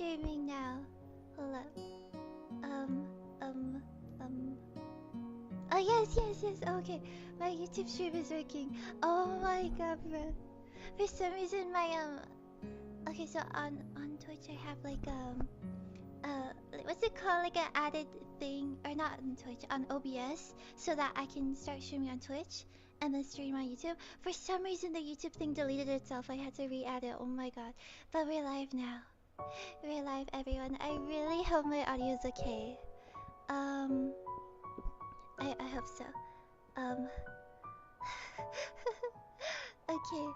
streaming now. Hold up. Oh yes. Okay, my YouTube stream is working. Oh my god, bro. For some reason, my Okay, so on Twitch I have like what's it called? Like an added thing, or not on Twitch, on OBS, so that I can start streaming on Twitch and then stream on YouTube. For some reason, the YouTube thing deleted itself. I had to re-add it. Oh my god! But we're live now. We're live, everyone. I really hope my audio is okay. I hope so. Okay.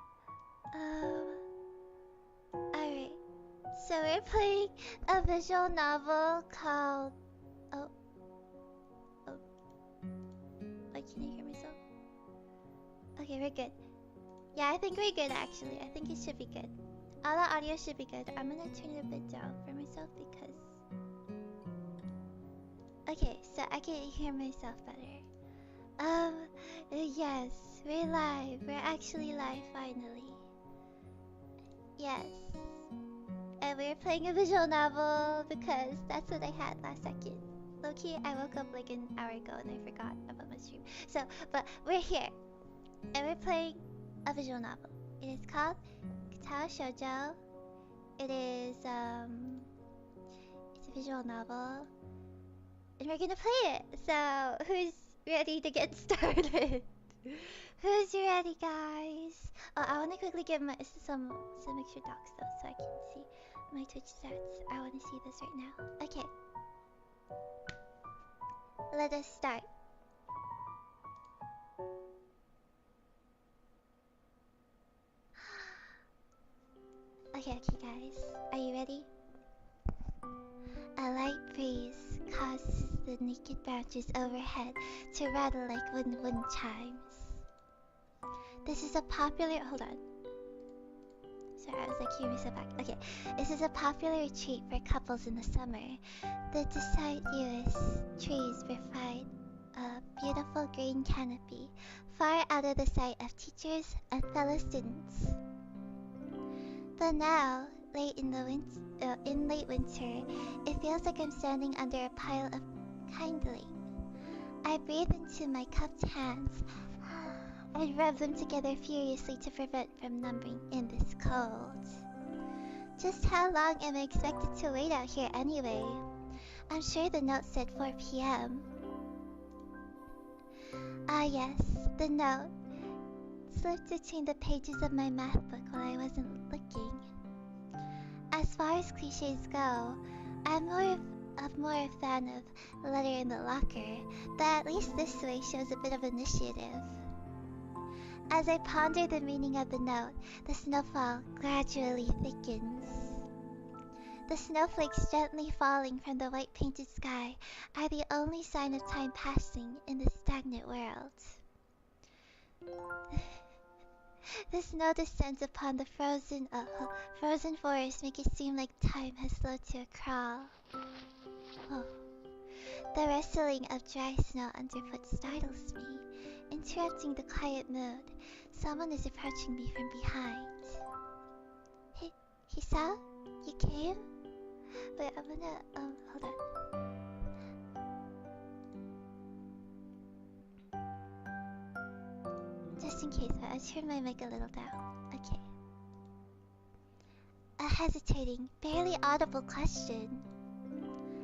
Alright. So we're playing a visual novel called... Oh. Wait, can I hear myself? Okay, we're good. Yeah, I think we're good actually. I think it should be good. All the audio should be good. I'm gonna turn it a bit down for myself because... Okay, so I can hear myself better. Yes, we're live. We're actually live finally. Yes. And we're playing a visual novel because that's what I had last second. Low-key, I woke up like an hour ago and I forgot about my stream. So, but we're here. And we're playing a visual novel. It is called Katawa Shojo. It is, it's a visual novel. And we're gonna play it. So, who's ready to get started? Who's ready, guys? Oh, I want to quickly give some extra docs though, so I can see my Twitch stats. I want to see this right now. Okay. Let us start. Okay, guys. Are you ready? A light breeze causes the naked branches overhead to rattle like wind chimes. This is a popular... Hold on. Sorry, I was like hearing myself back. Okay. This is a popular retreat for couples in the summer. The deciduous trees provide a beautiful green canopy, far out of the sight of teachers and fellow students. But now, in late winter, it feels like I'm standing under a pile of kindling. I breathe into my cupped hands and rub them together furiously to prevent from numbing in this cold. Just how long am I expected to wait out here anyway? I'm sure the note said 4 p.m. Ah yes, the note slipped between the pages of my math book while I wasn't looking. As far as cliches go, I'm more a fan of letter in the locker, but at least this way shows a bit of initiative. As I ponder the meaning of the note, the snowfall gradually thickens. The snowflakes gently falling from the white painted sky are the only sign of time passing in this stagnant world. The snow descends upon the frozen forest, making it seem like time has slowed to a crawl. Oh. The rustling of dry snow underfoot startles me, interrupting the quiet mood. Someone is approaching me from behind. Hisa? You came? Wait, I'm gonna, hold on. Just in case, I'll turn my mic a little down. Okay. A hesitating, barely audible question.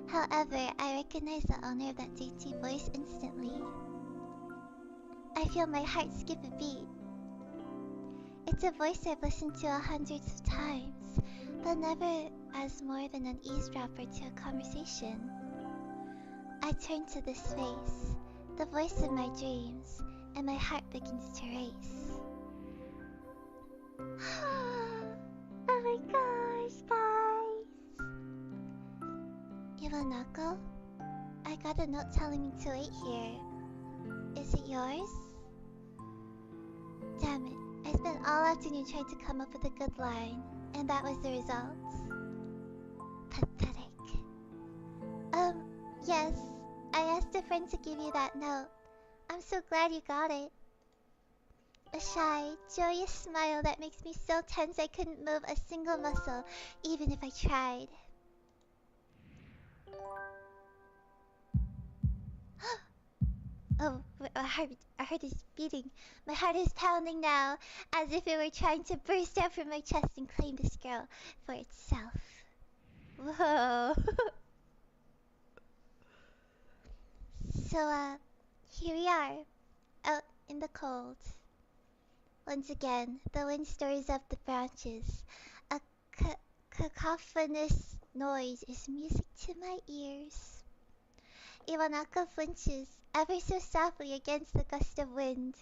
However, I recognize the owner of that dainty voice instantly. I feel my heart skip a beat. It's a voice I've listened to hundreds of times, but never as more than an eavesdropper to a conversation. I turn to this face, the voice of my dreams, and my heart begins to race. Oh my gosh, guys! Iwanako? I got a note telling me to wait here. Is it yours? Damn it, I spent all afternoon trying to come up with a good line, and that was the result. Pathetic. Yes, I asked a friend to give you that note. I'm so glad you got it. A shy, joyous smile that makes me so tense I couldn't move a single muscle, even if I tried. Oh, our heart is beating. My heart is pounding now, as if it were trying to burst out from my chest and claim this girl for itself. Whoa. So, here we are, out in the cold. Once again, the wind stirs up the branches. A cacophonous noise is music to my ears. Iwanaka flinches ever so softly against the gust of wind.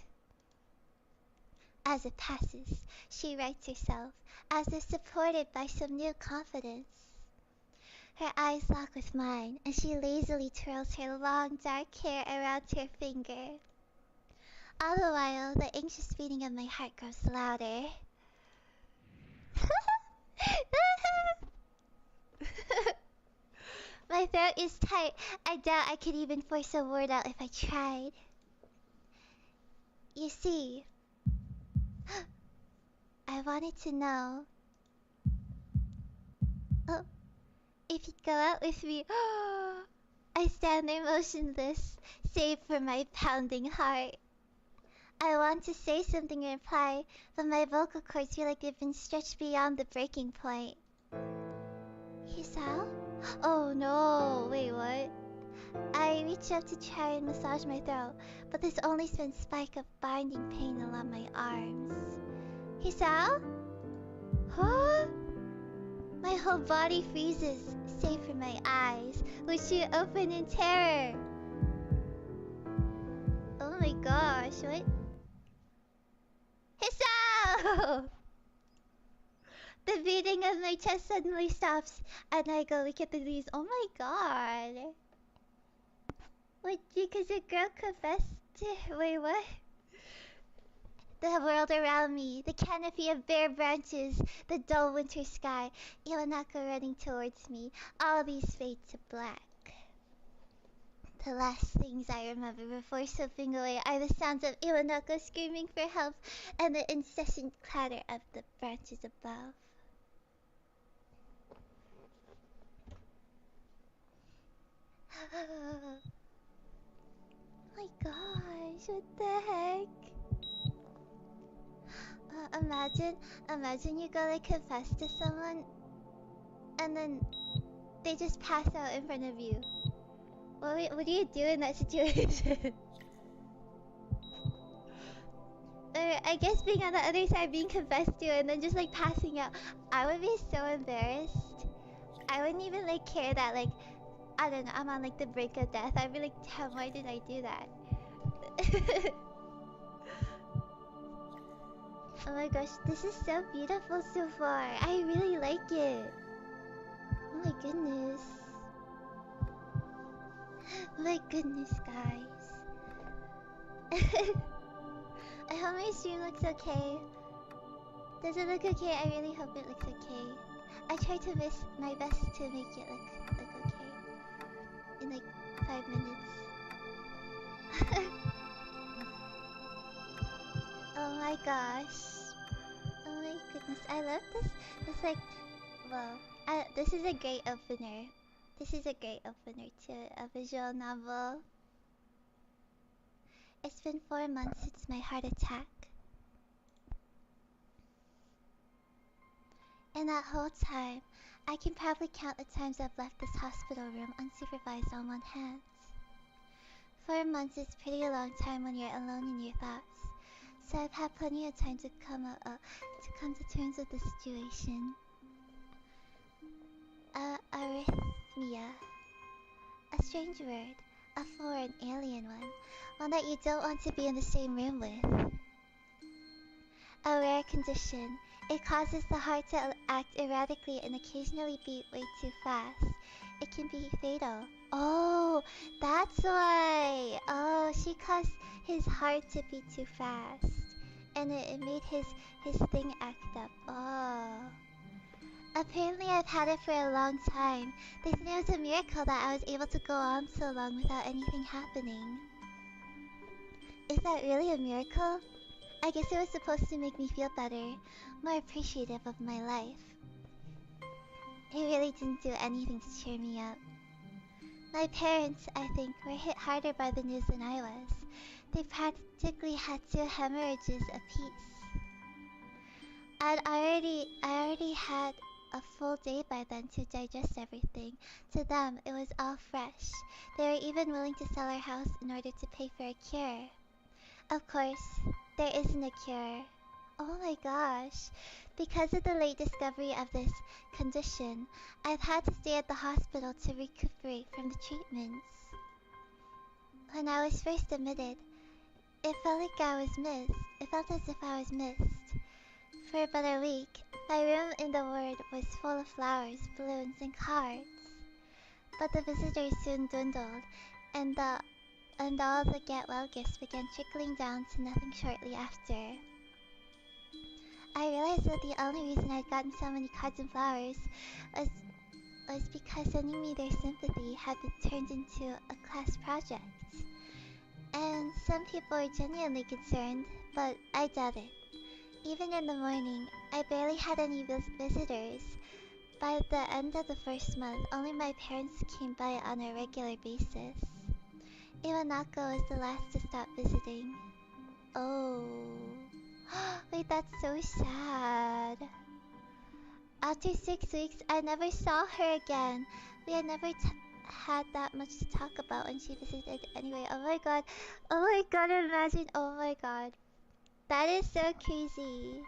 As it passes, she rights herself, as if supported by some new confidence. Her eyes lock with mine, and she lazily twirls her long dark hair around her finger. All the while, the anxious beating of my heart grows louder. My throat is tight. I doubt I could even force a word out if I tried. You see, I wanted to know if you'd go out with me. I stand there motionless, save for my pounding heart. I want to say something in reply, but my vocal cords feel like they've been stretched beyond the breaking point. Hisao? Oh no, wait, what? I reach up to try and massage my throat, but there's only been a spike of binding pain along my arms. Hisao? Huh? My whole body freezes, save for my eyes, which shoot open in terror. Oh my gosh, what? Hisao! The beating of my chest suddenly stops, and I go look at the knees. Oh my god. What, because a girl confessed to... Wait, what? The world around me, the canopy of bare branches, the dull winter sky, Iwanaka running towards me, all these fade to black. The last things I remember before slipping away are the sounds of Iwanaka screaming for help and the incessant clatter of the branches above. Oh my gosh, what the heck? Imagine you go like confess to someone and then they just pass out in front of you. What do you do in that situation? Or I guess being on the other side, being confessed to, and then just like passing out. I would be so embarrassed. I wouldn't even like care that like, I don't know, I'm on like the brink of death. I'd be like, damn, why did I do that? Oh my gosh, this is so beautiful so far. I really like it. Oh my goodness. Oh my goodness, guys. I hope my stream looks okay. Does it look okay? I really hope it looks okay. I try to miss my best to make it look okay. In like 5 minutes. Oh my gosh. Oh my goodness. I love this. It's like, well, this is a great opener. This is a great opener to a visual novel. It's been 4 months since my heart attack. In that whole time, I can probably count the times I've left this hospital room unsupervised on one hand. 4 months is a pretty long time when you're alone in your thoughts, so I've had plenty of time to come to terms with the situation. Arrhythmia. A strange word, a foreign alien one that you don't want to be in the same room with. A rare condition. It causes the heart to act erratically and occasionally beat way too fast. It can be fatal. Oh, that's why. Oh, she caused his heart to beat too fast, and it made his thing act up. Oh. Apparently I've had it for a long time. They said it was a miracle that I was able to go on so long without anything happening. Is that really a miracle? I guess it was supposed to make me feel better, more appreciative of my life. It really didn't do anything to cheer me up. My parents, I think, were hit harder by the news than I was. They practically had 2 hemorrhages apiece. I already had a full day by then to digest everything. To them, it was all fresh. They were even willing to sell our house in order to pay for a cure. Of course, there isn't a cure. Oh my gosh. Because of the late discovery of this condition, I've had to stay at the hospital to recuperate from the treatments. When I was first admitted, it felt like I was missed. It felt as if I was missed. For about a week, my room in the ward was full of flowers, balloons, and cards. But the visitors soon dwindled, and all the get well gifts began trickling down to nothing shortly after. I realized that the only reason I'd gotten so many cards and flowers was, was because sending me their sympathy had been turned into a class project. And some people were genuinely concerned, but I doubt it. Even in the morning, I barely had any visitors. By the end of the first month, only my parents came by on a regular basis. Iwanako was the last to stop visiting. Oh. Wait, that's so sad. After 6 weeks, I never saw her again. We had never had that much to talk about when she visited anyway. Oh my god. Oh my god, imagine. Oh my god. That is so crazy.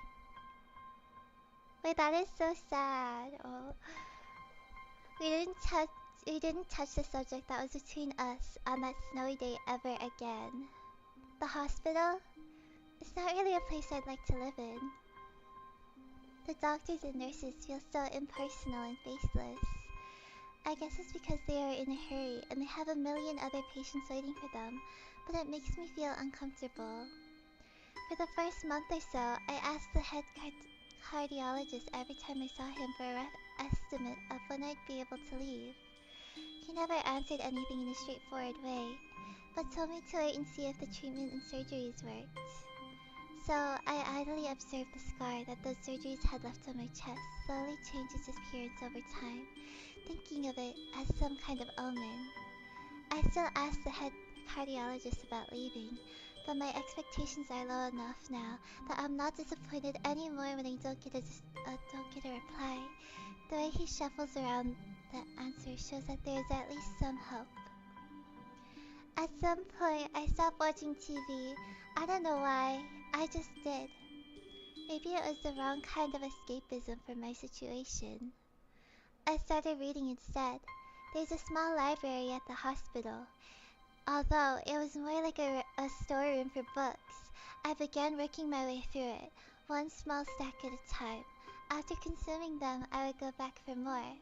Wait, that is so sad. Oh. We didn't touch the subject that was between us on that snowy day ever again. The hospital? It's not really a place I'd like to live in. The doctors and nurses feel so impersonal and faceless. I guess it's because they are in a hurry and they have a million other patients waiting for them, but it makes me feel uncomfortable. For the first month or so, I asked the head cardiologist every time I saw him for a rough estimate of when I'd be able to leave. He never answered anything in a straightforward way, but told me to wait and see if the treatment and surgeries worked. So I idly observed the scar that those surgeries had left on my chest slowly change its appearance over time, thinking of it as some kind of omen. I still ask the head cardiologist about leaving, but my expectations are low enough now that I'm not disappointed anymore when I don't get a reply. The way he shuffles around the answer shows that there is at least some hope. At some point, I stopped watching TV. I don't know why. I just did. Maybe it was the wrong kind of escapism for my situation. I started reading instead. There's a small library at the hospital. Although it was more like a storeroom for books, I began working my way through it, one small stack at a time. After consuming them, I would go back for more.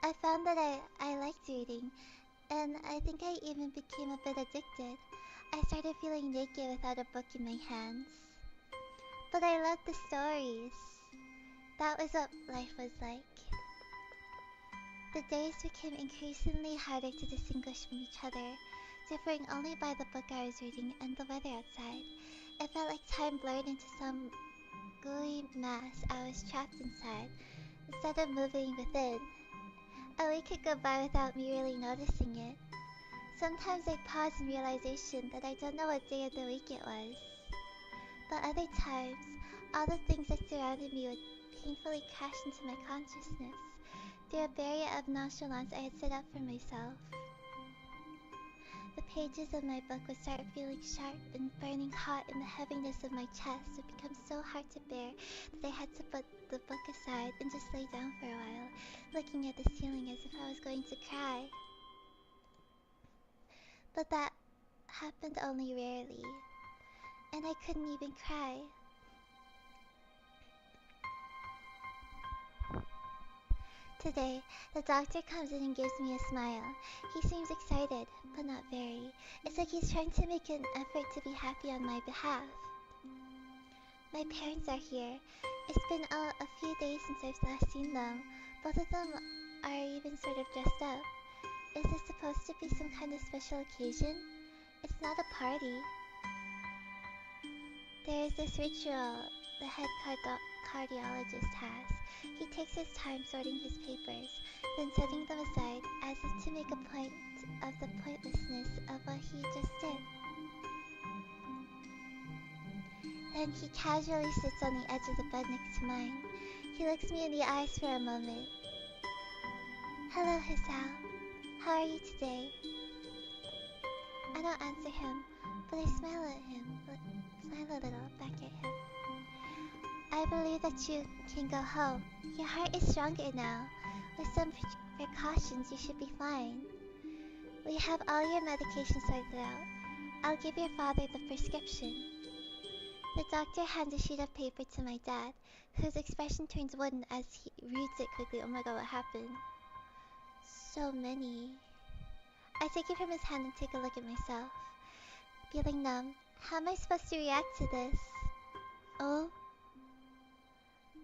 I found that I liked reading, and I think I even became a bit addicted. I started feeling naked without a book in my hands. But I loved the stories. That was what life was like. The days became increasingly harder to distinguish from each other, differing only by the book I was reading and the weather outside. It felt like time blurred into some gooey mass I was trapped inside, instead of moving within. A week could go by without me really noticing it. Sometimes I pause in realization that I don't know what day of the week it was. But other times, all the things that surrounded me would painfully crash into my consciousness through a barrier of nonchalance I had set up for myself. The pages of my book would start feeling sharp and burning hot, and the heaviness of my chest would become so hard to bear that I had to put the book aside and just lay down for a while, looking at the ceiling as if I was going to cry. But that happened only rarely, and I couldn't even cry. Today, the doctor comes in and gives me a smile. He seems excited, but not very. It's like he's trying to make an effort to be happy on my behalf. My parents are here. It's been a few days since I've last seen them. Both of them are even sort of dressed up. Is this supposed to be some kind of special occasion? It's not a party. There is this ritual the head cardiologist has. He takes his time sorting his papers, then setting them aside as if to make a point of the pointlessness of what he just did. Then he casually sits on the edge of the bed next to mine. He looks me in the eyes for a moment. Hello, Hisao. How are you today? I don't answer him, but I smile at him, smile a little back at him. I believe that you can go home. Your heart is stronger now. With some precautions, you should be fine. We have all your medication sorted out. I'll give your father the prescription. The doctor hands a sheet of paper to my dad, whose expression turns wooden as he reads it quickly. Oh my god, what happened? So many. I take it from his hand and take a look at myself. Feeling numb. How am I supposed to react to this? Oh?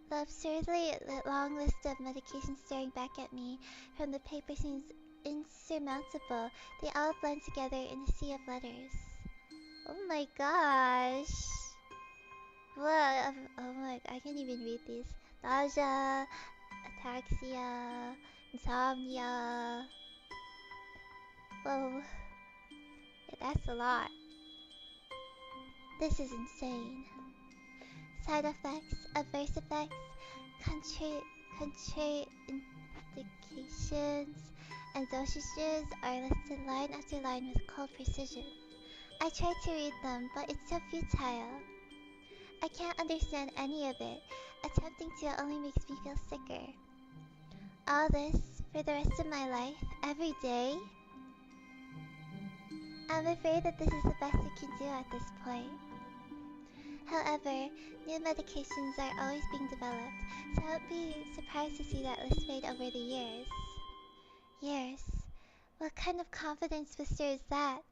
The absurdly long list of medications staring back at me from the paper seems insurmountable. They all blend together in a sea of letters. Oh my gosh. What? Oh my, I can't even read these. Nausea, ataxia, insomnia. Whoa. Yeah, that's a lot. This is insane. Side effects, adverse effects, contraindications, and dosages are listed line after line with cold precision. I try to read them, but it's so futile. I can't understand any of it. Attempting to only makes me feel sicker. All this for the rest of my life, every day? I'm afraid that this is the best I can do at this point. However, new medications are always being developed, so I would be surprised to see that list fade over the years. Years? What kind of confidence booster is that?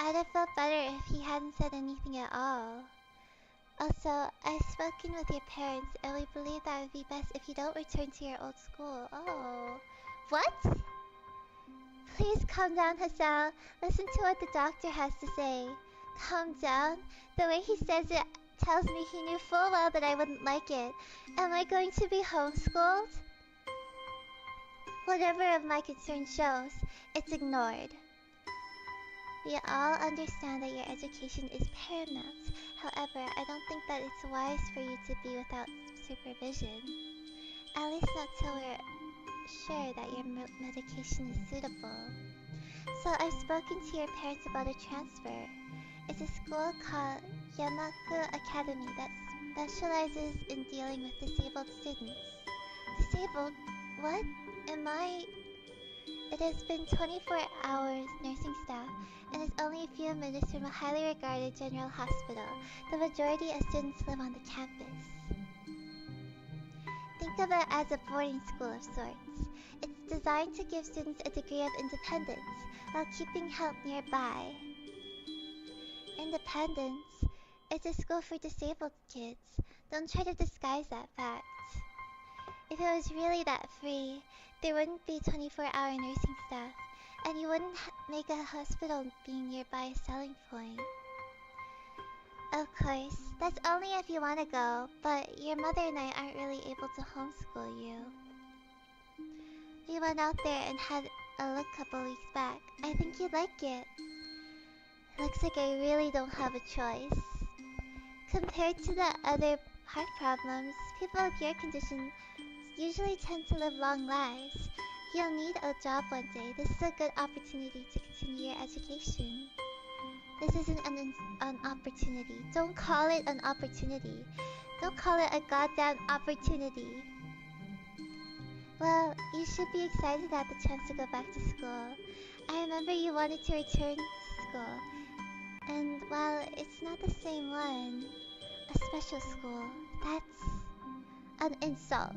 I'd have felt better if he hadn't said anything at all. Also, I've spoken with your parents, and we believe that it would be best if you don't return to your old school. Oh. What? Please calm down, Hasao. Listen to what the doctor has to say. Calm down? The way he says it tells me he knew full well that I wouldn't like it. Am I going to be homeschooled? Whatever of my concern shows, it's ignored. We all understand that your education is paramount. However, I don't think that it's wise for you to be without supervision. At least not till we're sure that your medication is suitable. So I've spoken to your parents about a transfer. It's a school called Yamaku Academy that specializes in dealing with disabled students. Disabled? What? Am I? It has been 24 hours nursing staff and is only a few minutes from a highly regarded general hospital. The majority of students live on the campus. Think of it as a boarding school of sorts. It's designed to give students a degree of independence while keeping help nearby. Independence? It's a school for disabled kids. Don't try to disguise that fact. If it was really that free, there wouldn't be 24-hour nursing staff, and you wouldn't make a hospital being nearby a selling point. Of course, that's only if you want to go, but your mother and I aren't really able to homeschool you. We went out there and had a look a couple weeks back. I think you'd like it. Looks like I really don't have a choice. Compared to the other heart problems, people with your condition usually tend to live long lives. You'll need a job one day. This is a good opportunity to continue your education. This isn't an opportunity. Don't call it an opportunity. Don't call it a goddamn opportunity. Well, you should be excited at the chance to go back to school. I remember you wanted to return to school. And while it's not the same one, a special school, that's an insult.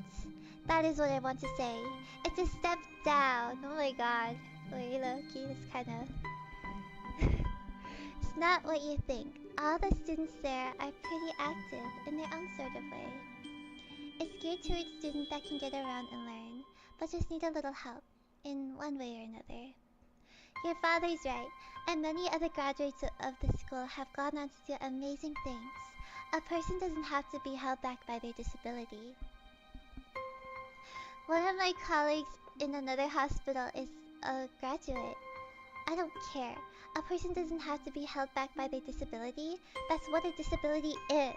That is what I want to say. It's a step down. Oh my god. Wait, low-key, this kind of... It's not what you think. All the students there are pretty active in their own sort of way. It's geared towards students that can get around and learn, but just need a little help, in one way or another. Your father's right, and many other graduates of the school have gone on to do amazing things. A person doesn't have to be held back by their disability. One of my colleagues in another hospital is a graduate. I don't care. A person doesn't have to be held back by their disability. That's what a disability is.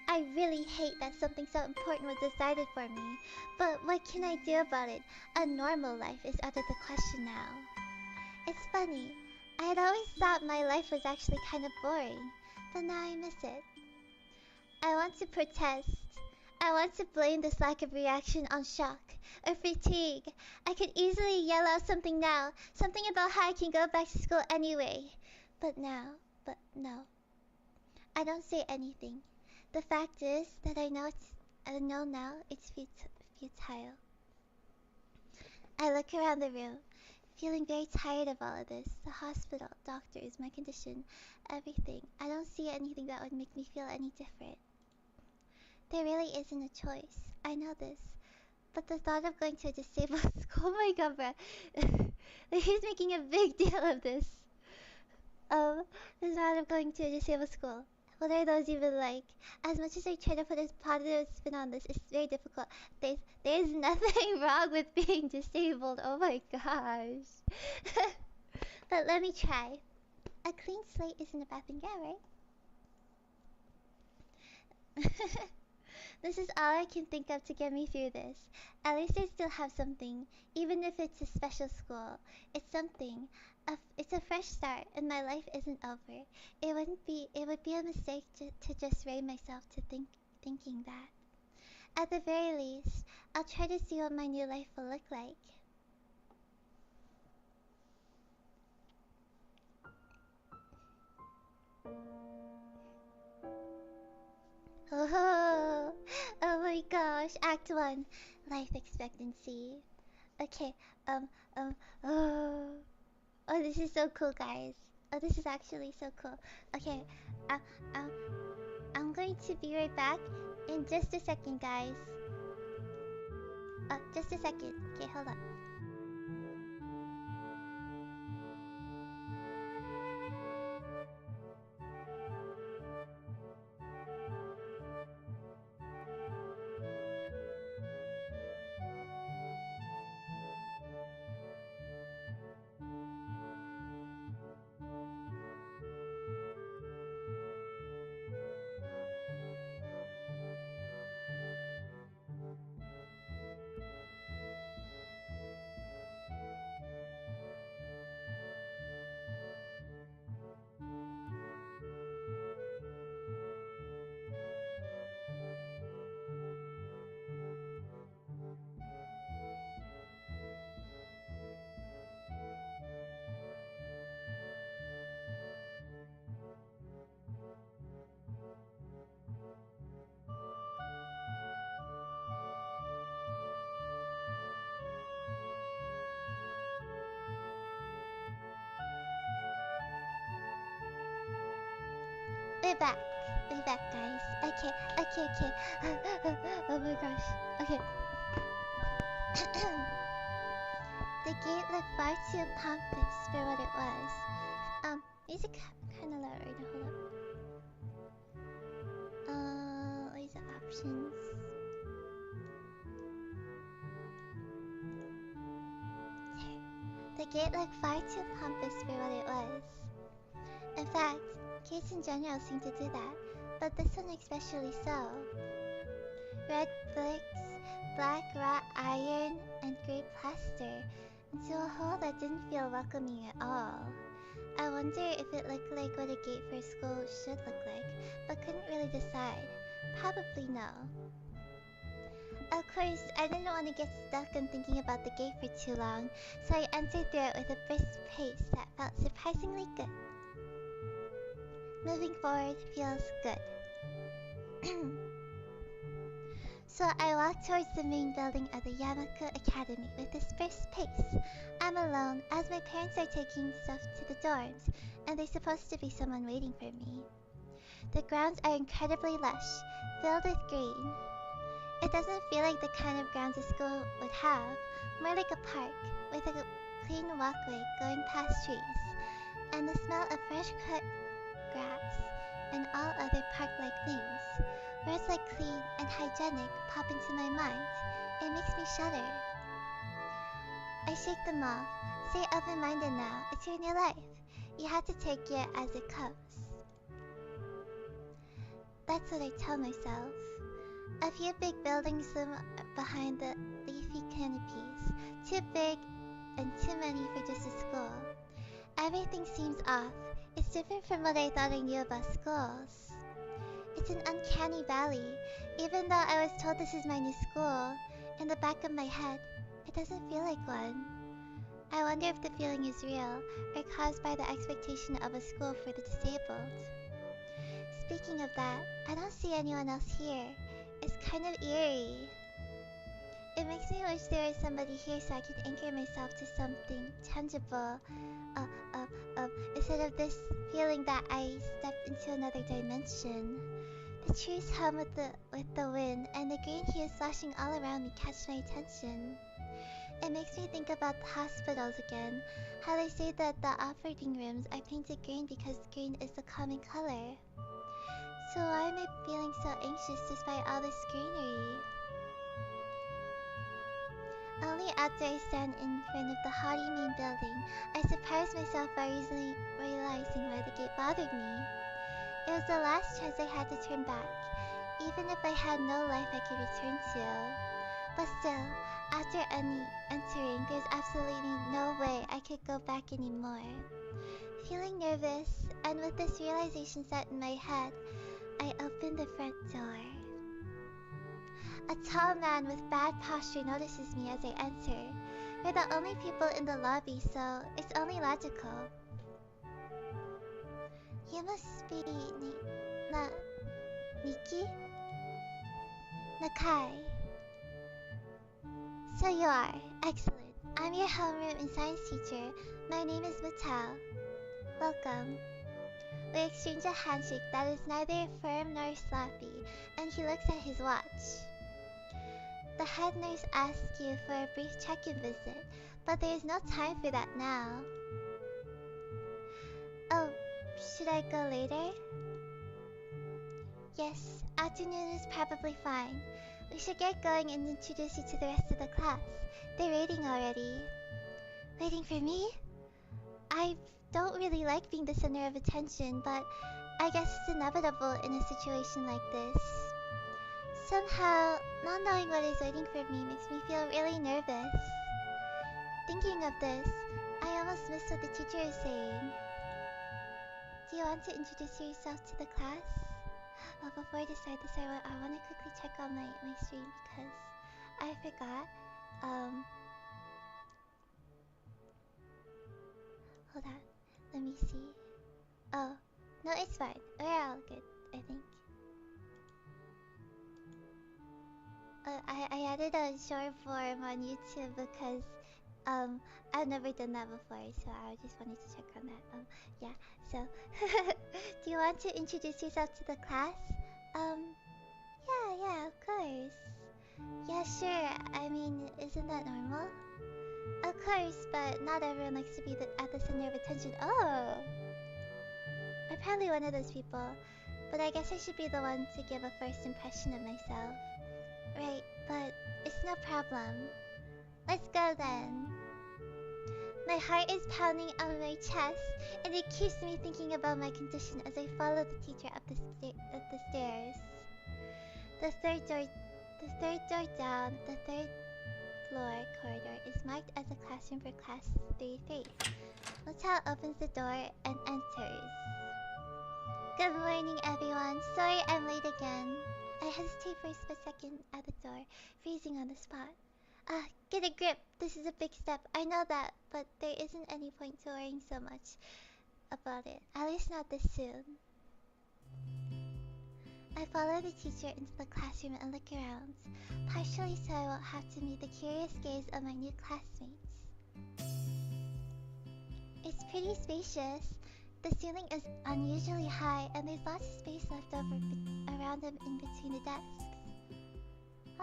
I really hate that something so important was decided for me. But what can I do about it? A normal life is out of the question now. It's funny. I had always thought my life was actually kind of boring. But now I miss it. I want to protest. I want to blame this lack of reaction on shock or fatigue. I could easily yell out something now. Something about how I can go back to school anyway. But no. I don't say anything. The fact is that I know now it's futile. I look around the room, feeling very tired of all of this. The hospital, doctors, my condition, everything. I don't see anything that would make me feel any different. There really isn't a choice. I know this. But the thought of going to a disabled school, oh my god, bruh. He's making a big deal of this. The thought of going to a disabled school. What are those even like? As much as I try to put a positive spin on this, it's very difficult. There's nothing wrong with being disabled. Oh my gosh. But let me try. A clean slate isn't a bad thing, yeah, right? This is all I can think of to get me through this. At least I still have something, even if it's a special school. It's something. It's a fresh start, and my life isn't over. It would be a mistake to just raise myself to thinking that. At the very least, I'll try to see what my new life will look like. Oh, oh my gosh, Act 1, life expectancy. Okay, oh, this is so cool, guys. Oh, this is actually so cool. Okay, I'm going to be right back in just a second, guys. Just a second. Okay, hold on. We're back. We're back, guys. Okay. Oh my gosh. Okay. The gate looked far too pompous for what it was. Music kinda loud right now. Hold up. Where's the options? The gate looked far too pompous for what it was. In fact, gates in general seem to do that, but this one especially so. Red bricks, black wrought iron, and grey plaster into a hole that didn't feel welcoming at all. I wonder if it looked like what a gate for a school should look like, but couldn't really decide. Probably no. Of course, I didn't want to get stuck on thinking about the gate for too long, so I entered through it with a brisk pace that felt surprisingly good. Moving forward feels good. So I walk towards the main building of the Yamako Academy with this brisk pace. I'm alone, as my parents are taking stuff to the dorms, and there's supposed to be someone waiting for me. The grounds are incredibly lush, filled with green. It doesn't feel like the kind of grounds a school would have, more like a park, with a clean walkway going past trees, and the smell of fresh cut grass and all other park-like things. Words like clean and hygienic pop into my mind. It makes me shudder. shake them off. Stay open-minded now. It's your new life. You have to take it as it comes. That's what I tell myself. A few big buildings loom behind the leafy canopies. Too big and too many for just a school. Everything seems off. It's different from what I thought I knew about schools. It's an uncanny valley. Even though I was told this is my new school, in the back of my head, it doesn't feel like one. I wonder if the feeling is real, or caused by the expectation of a school for the disabled. Speaking of that, I don't see anyone else here. It's kind of eerie. It makes me wish there was somebody here so I could anchor myself to something tangible. Instead of this feeling that I stepped into another dimension. The trees hum with the wind, and the green hues flashing all around me catch my attention. It makes me think about the hospitals again, how they say that the operating rooms are painted green because green is the common color. So why am I feeling so anxious despite all this greenery? Only after I stand in front of the haughty main building, I surprise myself by easily realizing why the gate bothered me. It was the last chance I had to turn back, even if I had no life I could return to. But still, after entering, there's absolutely no way I could go back anymore. Feeling nervous, and with this realization set in my head, I opened the front door. A tall man with bad posture notices me as I enter. We're the only people in the lobby, so it's only logical. You must be Nikki? Nakai. So you are. Excellent. I'm your homeroom and science teacher. My name is Mattel. Welcome. We exchange a handshake that is neither firm nor sloppy, and he looks at his watch. The head nurse asks you for a brief check-in visit, but there is no time for that now. Oh, should I go later? Yes, afternoon is probably fine. We should get going and introduce you to the rest of the class. They're waiting already. Waiting for me? I don't really like being the center of attention, but I guess it's inevitable in a situation like this. Somehow, not knowing what is waiting for me makes me feel really nervous. Thinking of this, I almost missed what the teacher is saying. Do you want to introduce yourself to the class? Well, before I decide this, I want to quickly check on my stream because I forgot. Hold on. Let me see. Oh, no, it's fine. We're all good, I think. I added a short form on YouTube because I've never done that before, so I just wanted to check on that. Yeah. So, do you want to introduce yourself to the class? Yeah, of course. Yeah, sure. I mean, isn't that normal? Of course, but not everyone likes to be at the center of attention. Oh! I'm probably one of those people, but I guess I should be the one to give a first impression of myself. Right, but it's no problem. Let's go then. My heart is pounding on my chest, and it keeps me thinking about my condition as I follow the teacher up the stairs. The third door down the third floor corridor is marked as a classroom for class 3-3. Mattel opens the door and enters. Good morning, everyone. Sorry I'm late again. I hesitate for a split second at the door, freezing on the spot. Get a grip. This is a big step. I know that, but there isn't any point to worrying so much about it. At least not this soon. I follow the teacher into the classroom and look around, partially so I won't have to meet the curious gaze of my new classmates. It's pretty spacious. The ceiling is unusually high, and there's lots of space left over around them in between the desks.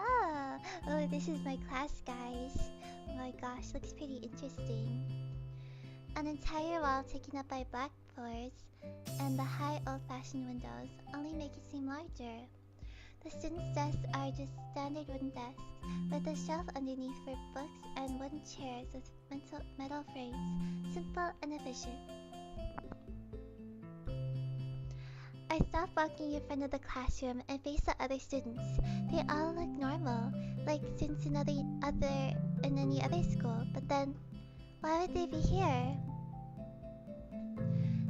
Oh, this is my class, guys. Oh my gosh, looks pretty interesting. An entire wall taken up by blackboards and the high old-fashioned windows only make it seem larger. The students' desks are just standard wooden desks, with a shelf underneath for books and wooden chairs with metal frames, simple and efficient. I stopped walking in front of the classroom and faced the other students. They all look normal, like students in any other school, but then, why would they be here?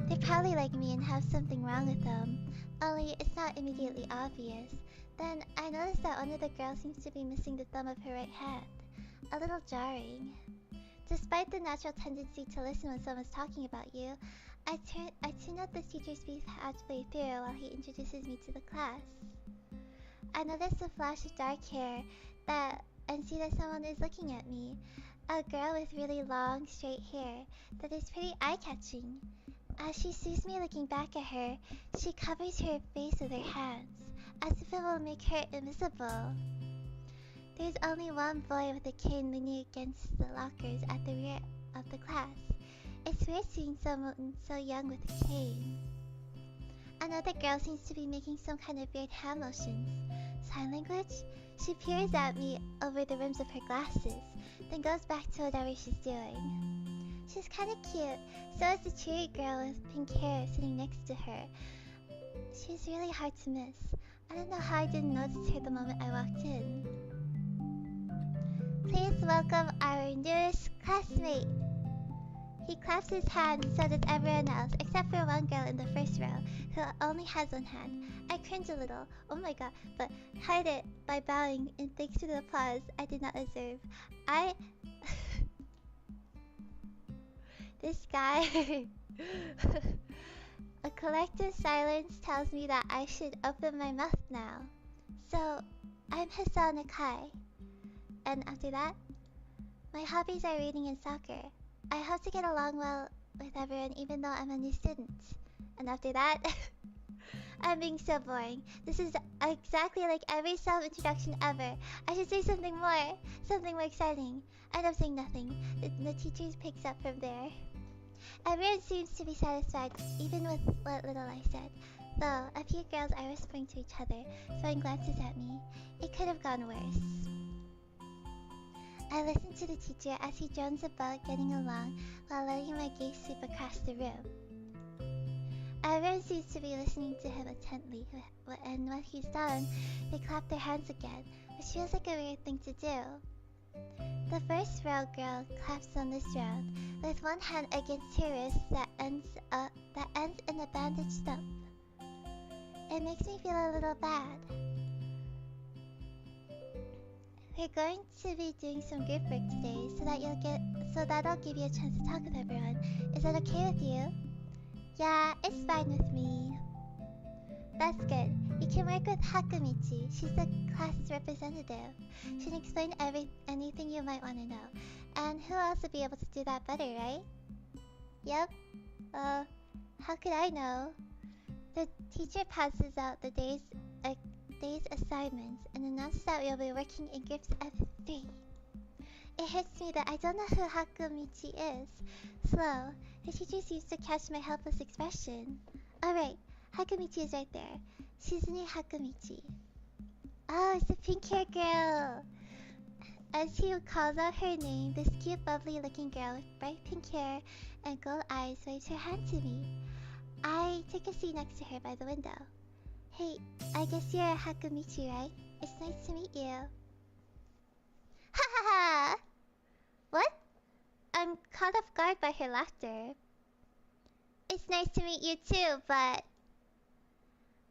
They probably like me and have something wrong with them, only it's not immediately obvious. Then I noticed that one of the girls seems to be missing the thumb of her right hand. A little jarring. Despite the natural tendency to listen when someone's talking about you, I tune up the teacher speech halfway through while he introduces me to the class. I notice a flash of dark hair and see that someone is looking at me. A girl with really long, straight hair that is pretty eye-catching. As she sees me looking back at her, she covers her face with her hands, as if it will make her invisible. There's only one boy with a cane leaning against the lockers at the rear of the class. It's weird seeing someone so young with a cane. Another girl seems to be making some kind of weird hand motions. Sign language? She peers at me over the rims of her glasses, then goes back to whatever she's doing. She's kinda cute, so is the cheery girl with pink hair sitting next to her. She's really hard to miss. I don't know how I didn't notice her the moment I walked in. Please welcome our newest classmate. He claps his hands and so does everyone else, except for one girl in the first row, who only has one hand. I cringe a little, oh my god, but hide it by bowing in thanks to the applause I did not deserve. This guy... A collective silence tells me that I should open my mouth now. So, I'm Hisa Nakai. And after that, my hobbies are reading and soccer. I hope to get along well with everyone even though I'm a new student. And after that, I'm being so boring. This is exactly like every self-introduction ever. I should say something more exciting. I end up saying nothing. The teacher picks up from there. Everyone seems to be satisfied, even with what little I said. Though, a few girls are whispering to each other, throwing glances at me. It could have gone worse. I listen to the teacher as he drones about getting along while letting my gaze sweep across the room. Everyone seems to be listening to him intently, and when he's done, they clap their hands again, which feels like a weird thing to do. The first row girl claps on this round, with one hand against her wrist that ends in a bandaged stump. It makes me feel a little bad. We're going to be doing some group work today, so that'll give you a chance to talk with everyone. Is that okay with you? Yeah, it's fine with me. That's good. You can work with Hakumichi. She's the class representative. She can explain anything you might want to know. And who else would be able to do that better, right? Yep. How could I know? The teacher passes out the day's assignments and announces that we'll be working in groups of 3. It hits me that I don't know who Hakumichi is. Slow. The teacher seems to catch my helpless expression. Alright, Hakumichi is right there. Shizune Hakumichi. Oh, it's the pink hair girl! As he calls out her name, this cute, bubbly-looking girl with bright pink hair and gold eyes waves her hand to me. I take a seat next to her by the window. Hey, I guess you're Hakumichi, right? It's nice to meet you. Ha ha ha! What? I'm caught off guard by her laughter. It's nice to meet you too, but...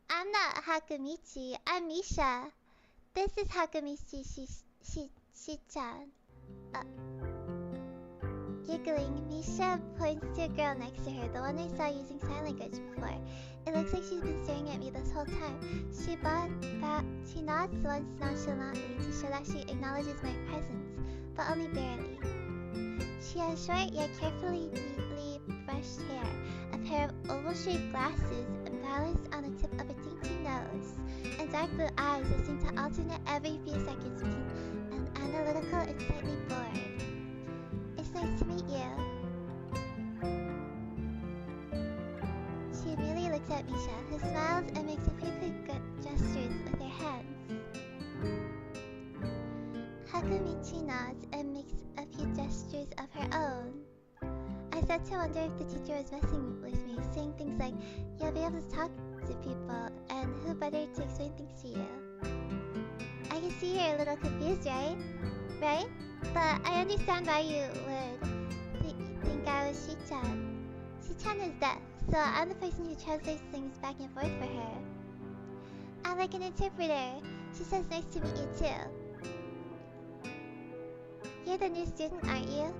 I'm not Hakumichi, I'm Misha. This is Hakumichi Shi-chan. Giggling, Misha points to a girl next to her, the one I saw using sign language before. It looks like she's been staring at me this whole time. She nods once nonchalantly to show that she acknowledges my presence, but only barely. She has short yet carefully neatly brushed hair, a pair of oval-shaped glasses balanced on the tip of a dainty nose, and dark blue eyes that seem to alternate every few seconds between analytical and slightly bored. It's nice to meet you. She immediately looks at Misha, who smiles and makes a few quick gestures with her hands. Hakumichi nods and makes a few gestures started to wonder if the teacher was messing with me, saying things like, "You'll be able to talk to people, and who better to explain things to you?" I can see you're a little confused, right? Right? But I understand why you would think I was Shi-chan. Shi-chan is deaf, so I'm the person who translates things back and forth for her. I'm like an interpreter. She says nice to meet you too. You're the new student, aren't you?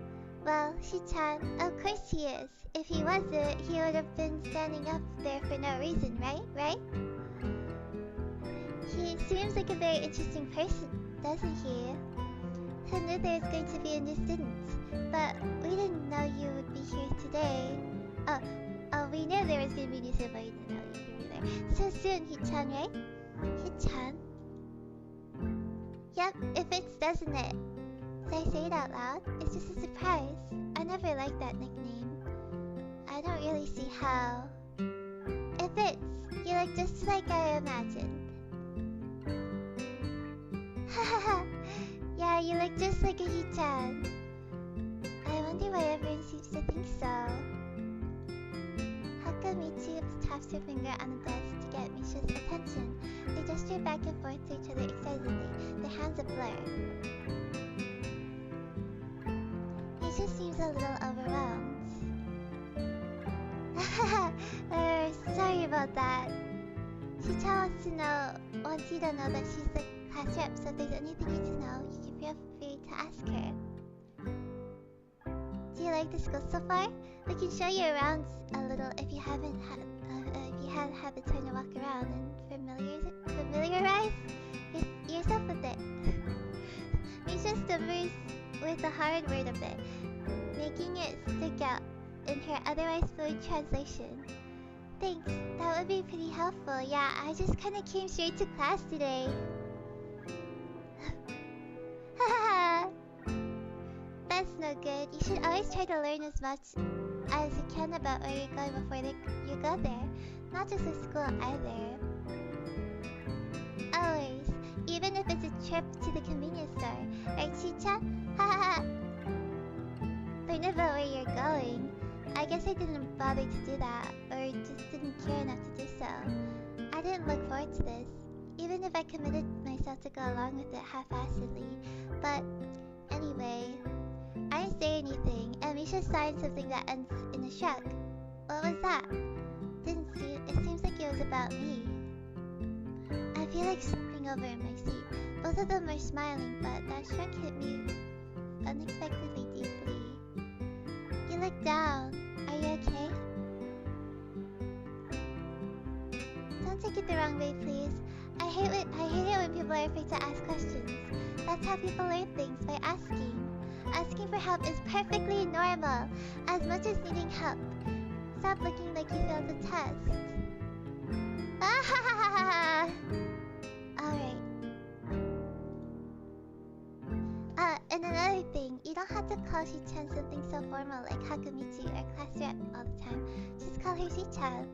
Well, Shi-chan, of course he is. If he wasn't, he would have been standing up there for no reason, right? Right? He seems like a very interesting person, doesn't he? Who knew there was going to be a new student? But we didn't know you would be here today. Oh, we knew there was going to be a new student, but we didn't know you would be there. So soon, Hichan, right? Hichan? Yep, it fits, doesn't it? Did I say it out loud? It's just a surprise. I never liked that nickname. I don't really see how. It fits. You look just like I imagined. Hahaha. Yeah, you look just like a Hichan. I wonder why everyone seems to think so. Hakamichi taps her finger on the desk to get Misha's attention. They gesture back and forth to each other excitedly, their hands a blur. Misha seems a little overwhelmed. Sorry about that. Hichan wants you to know that she's the class rep, so if there's anything you need to know, you can feel free to ask her. Do you like the school so far? We can show you around a little if you haven't had the time to walk around and familiarize yourself with it. Misha stammers with the hard word a bit, making it stick out in her otherwise fluid translation. Thanks, that would be pretty helpful. Yeah, I just kinda came straight to class today. Haha! That's no good. You should always try to learn as much as you can about where you're going before you go there. Not just the school either. Always. Even if it's a trip to the convenience store. Right, Chicha? Haha! Learn about where you're going. I guess I didn't bother to do that, or just didn't care enough to do so. I didn't look forward to this, even if I committed myself to go along with it half-assedly. But anyway, I didn't say anything, and Misha signed something that ends in a shrug. What was that? It seems like it was about me. I feel like slumping over in my seat. Both of them are smiling, but that shrug hit me unexpectedly deeply. You look down. Are you okay? Don't take it the wrong way, please. I hate it when people are afraid to ask questions. That's how people learn things, by asking. Asking for help is perfectly normal, as much as needing help. Stop looking like you failed the test. Ah! Alright. And another thing, you don't have to call Shi-chan something so formal like Hakumichi or class rep all the time. Just call her Shi-chan.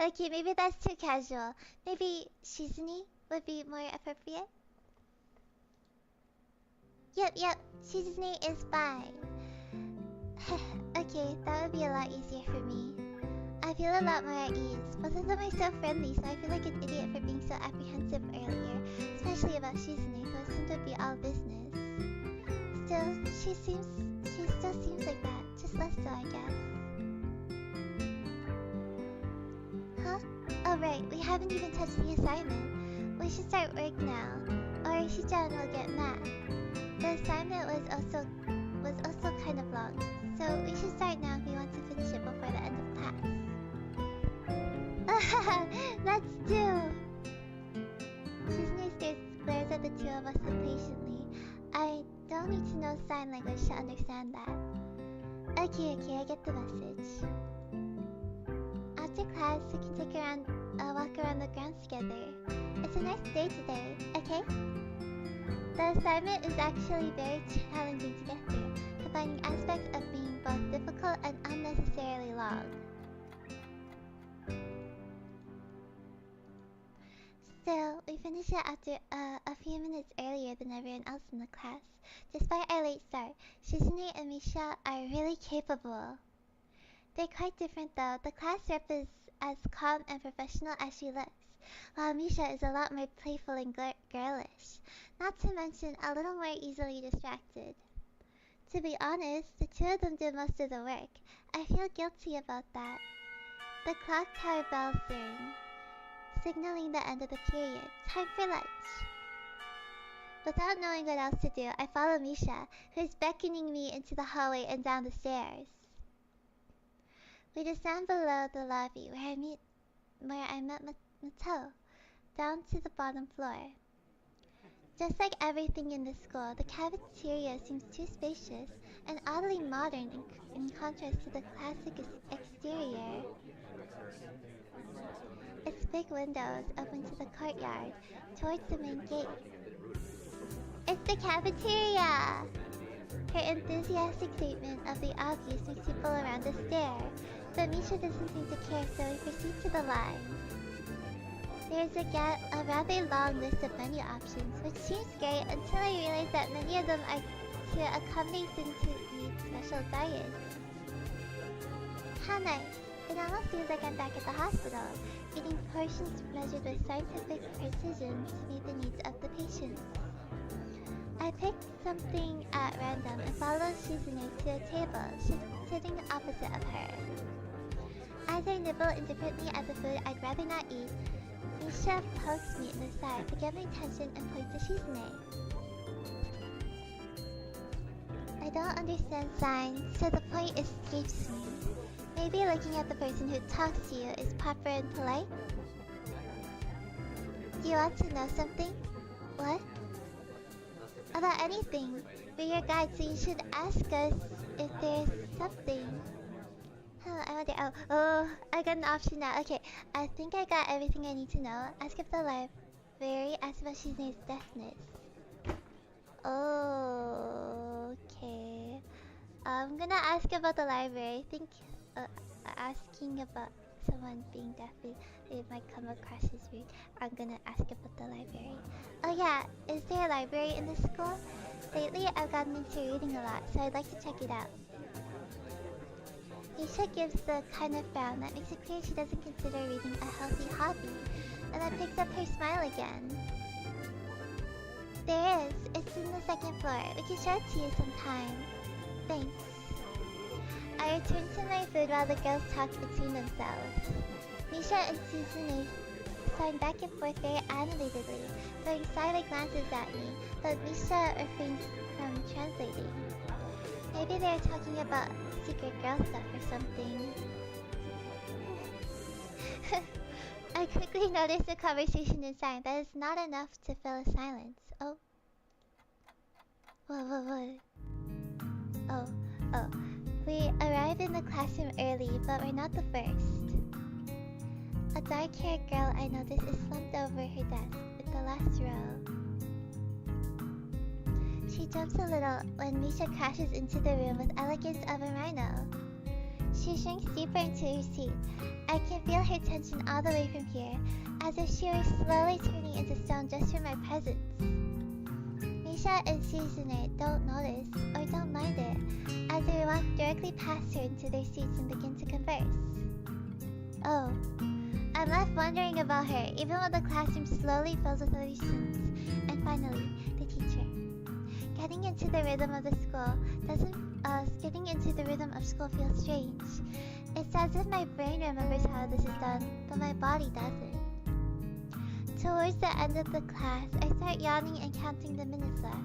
Okay, maybe that's too casual. Maybe Shizuni would be more appropriate? Yep, Shizuni is fine. Okay, that would be a lot easier for me. I feel a lot more at ease. Both of them are so friendly, so I feel like an idiot for being so apprehensive earlier. Especially about Shizune, who assumed to be all business. Still, she still seems like that. Just less so, I guess. Huh? Oh right, we haven't even touched the assignment. We should start work now, or Shi-chan will get mad. The assignment was also kind of long, so we should start now if we want to finish it before the end of class. Let's do! Shizune glares at the two of us impatiently. I don't need to know sign language to understand that. Okay, I get the message. After class, we can take a walk around the grounds together. It's a nice day today, okay? The assignment is actually very challenging to get through, combining aspects of being both difficult and unnecessarily long. Still, we finished it after a few minutes earlier than everyone else in the class. Despite our late start, Shizune and Misha are really capable. They're quite different though. The class rep is as calm and professional as she looks, while Misha is a lot more playful and girlish, not to mention a little more easily distracted. To be honest, the two of them do most of the work. I feel guilty about that. The clock tower bells ring, signaling the end of the period. Time for lunch. Without knowing what else to do, I follow Misha, who is beckoning me into the hallway and down the stairs. We descend below the lobby where I met Mato, down to the bottom floor. Just like everything in the school, the cafeteria seems too spacious and oddly modern in contrast to the classic exterior. Its big windows open to the courtyard, towards the main gate. It's the cafeteria! Her enthusiastic statement of the obvious makes people around us stare, but Misha doesn't seem to care, so we proceed to the line. There is a rather long list of menu options, which seems great until I realize that many of them are to accommodate students who need special diets. How nice! It almost feels like I'm back at the hospital, eating portions measured with scientific precision to meet the needs of the patients. I picked something at random and followed Shizune to a table sitting opposite of her. As I nibble indifferently at the food I'd rather not eat, Misha pokes me in the side to get my attention and points to Shizune. I don't understand signs, so the point escapes me. Maybe looking at the person who talks to you is proper and polite? Do you want to know something? What? About anything. We're your guide, so you should ask us if there's something. I wonder. Oh, I got an option now. Okay, I think I got everything I need to know. Ask if the library. Ask about Shizune's deafness. Okay. I'm gonna ask about the library. I think asking about someone being deaf, it might come across as weird. I'm gonna ask about the library. Oh yeah, is there a library in the school? Lately, I've gotten into reading a lot, so I'd like to check it out. Misha gives the kind of frown that makes it clear she doesn't consider reading a healthy hobby, and then picks up her smile again. There is. It's in the second floor. We can show it to you sometime. Thanks. I return to my food while the girls talk between themselves. Misha and Shizune sign back and forth very animatedly, throwing side glances at me, but Misha refrains from translating. Maybe they're talking about secret girl stuff or something. I quickly notice the conversation inside. That is not enough to fill a silence. Oh. Whoa. Oh. We arrived in the classroom early, but we're not the first. A dark-haired girl I notice is slumped over her desk in the last row. She jumps a little when Misha crashes into the room with elegance of a rhino. She shrinks deeper into her seat. I can feel her tension all the way from here, as if she were slowly turning into stone just from my presence. Misha and Shizune don't notice, or don't mind it, as we walk directly past her into their seats and begin to converse. Oh, I'm left wondering about her, even while the classroom slowly fills with other students. And finally, the teacher. Getting into the rhythm of school feels strange. It's as if my brain remembers how this is done, but my body doesn't. Towards the end of the class, I start yawning and counting the minutes left.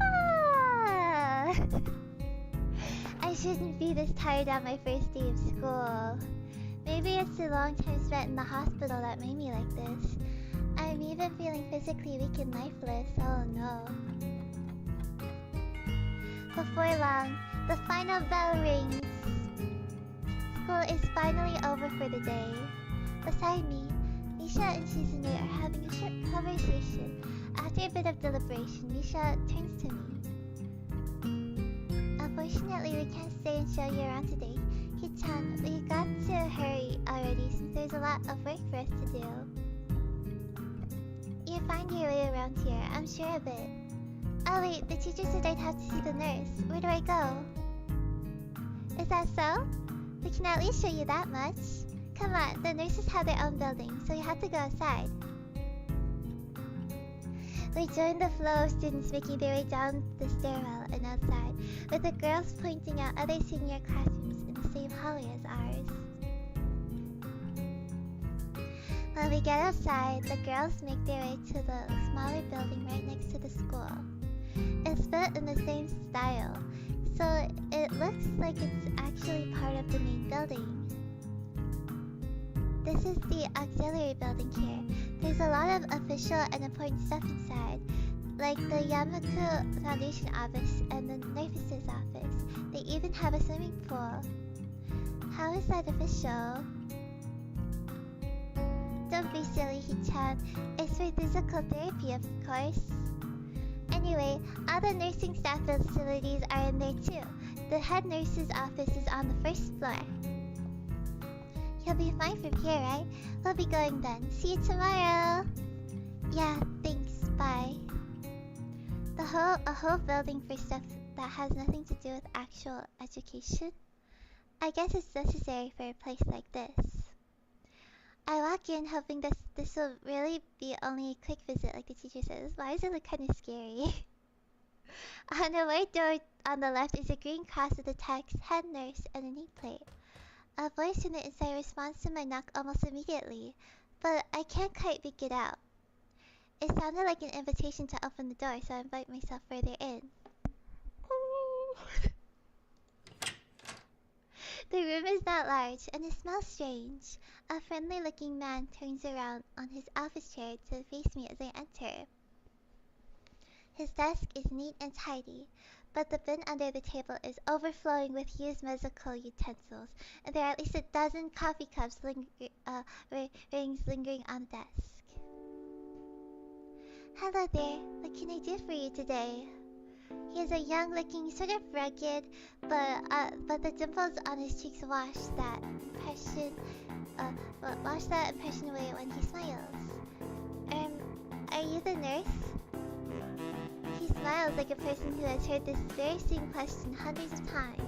Ah! I shouldn't be this tired on my first day of school. Maybe it's the long time spent in the hospital that made me like this. I'm even feeling physically weak and lifeless. Oh no. Before long, the final bell rings. School is finally over for the day. Beside me, Misha and Shizune are having a short conversation. After a bit of deliberation, Misha turns to me. Unfortunately, we can't stay and show you around today. Hichan, we got to hurry already since there's a lot of work for us to do. you find your way around here, I'm sure of it. Oh wait, the teacher said I'd have to see the nurse. Where do I go? Is that so? We can at least show you that much. Come on, the nurses have their own building, so you have to go outside. We joined the flow of students making their way down the stairwell and outside, with the girls pointing out other senior classrooms in the same hallway as ours. When we get outside, the girls make their way to the smaller building right next to the school. It's built in the same style, so it looks like it's actually part of the main building. This is the auxiliary building here. There's a lot of official and important stuff inside, like the Yamaku Foundation office and the nurse's office. They even have a swimming pool. How is that official? Don't be silly, Hichan. It's for physical therapy, of course. Anyway, all the nursing staff facilities are in there too. The head nurse's office is on the first floor. You'll be fine from here, right? We'll be going then. See you tomorrow! Yeah, thanks. Bye. A whole building for stuff that has nothing to do with actual education? I guess it's necessary for a place like this. I walk in hoping this will really be only a quick visit like the teacher says. Why does it look kind of scary? On the white door on the left is a green cross with the text, head nurse, and a nameplate. A voice from the inside responds to my knock almost immediately, but I can't quite make it out. It sounded like an invitation to open the door, so I invite myself further in. The room is not large, and it smells strange. A friendly-looking man turns around on his office chair to face me as I enter. His desk is neat and tidy, but the bin under the table is overflowing with used medical utensils, and there are at least a dozen coffee cups rings lingering on the desk. Hello there, what can I do for you today? He is a young-looking, sort of rugged, but the dimples on his cheeks wash that impression away when he smiles. Are you the nurse? He smiles like a person who has heard this very same question hundreds of times.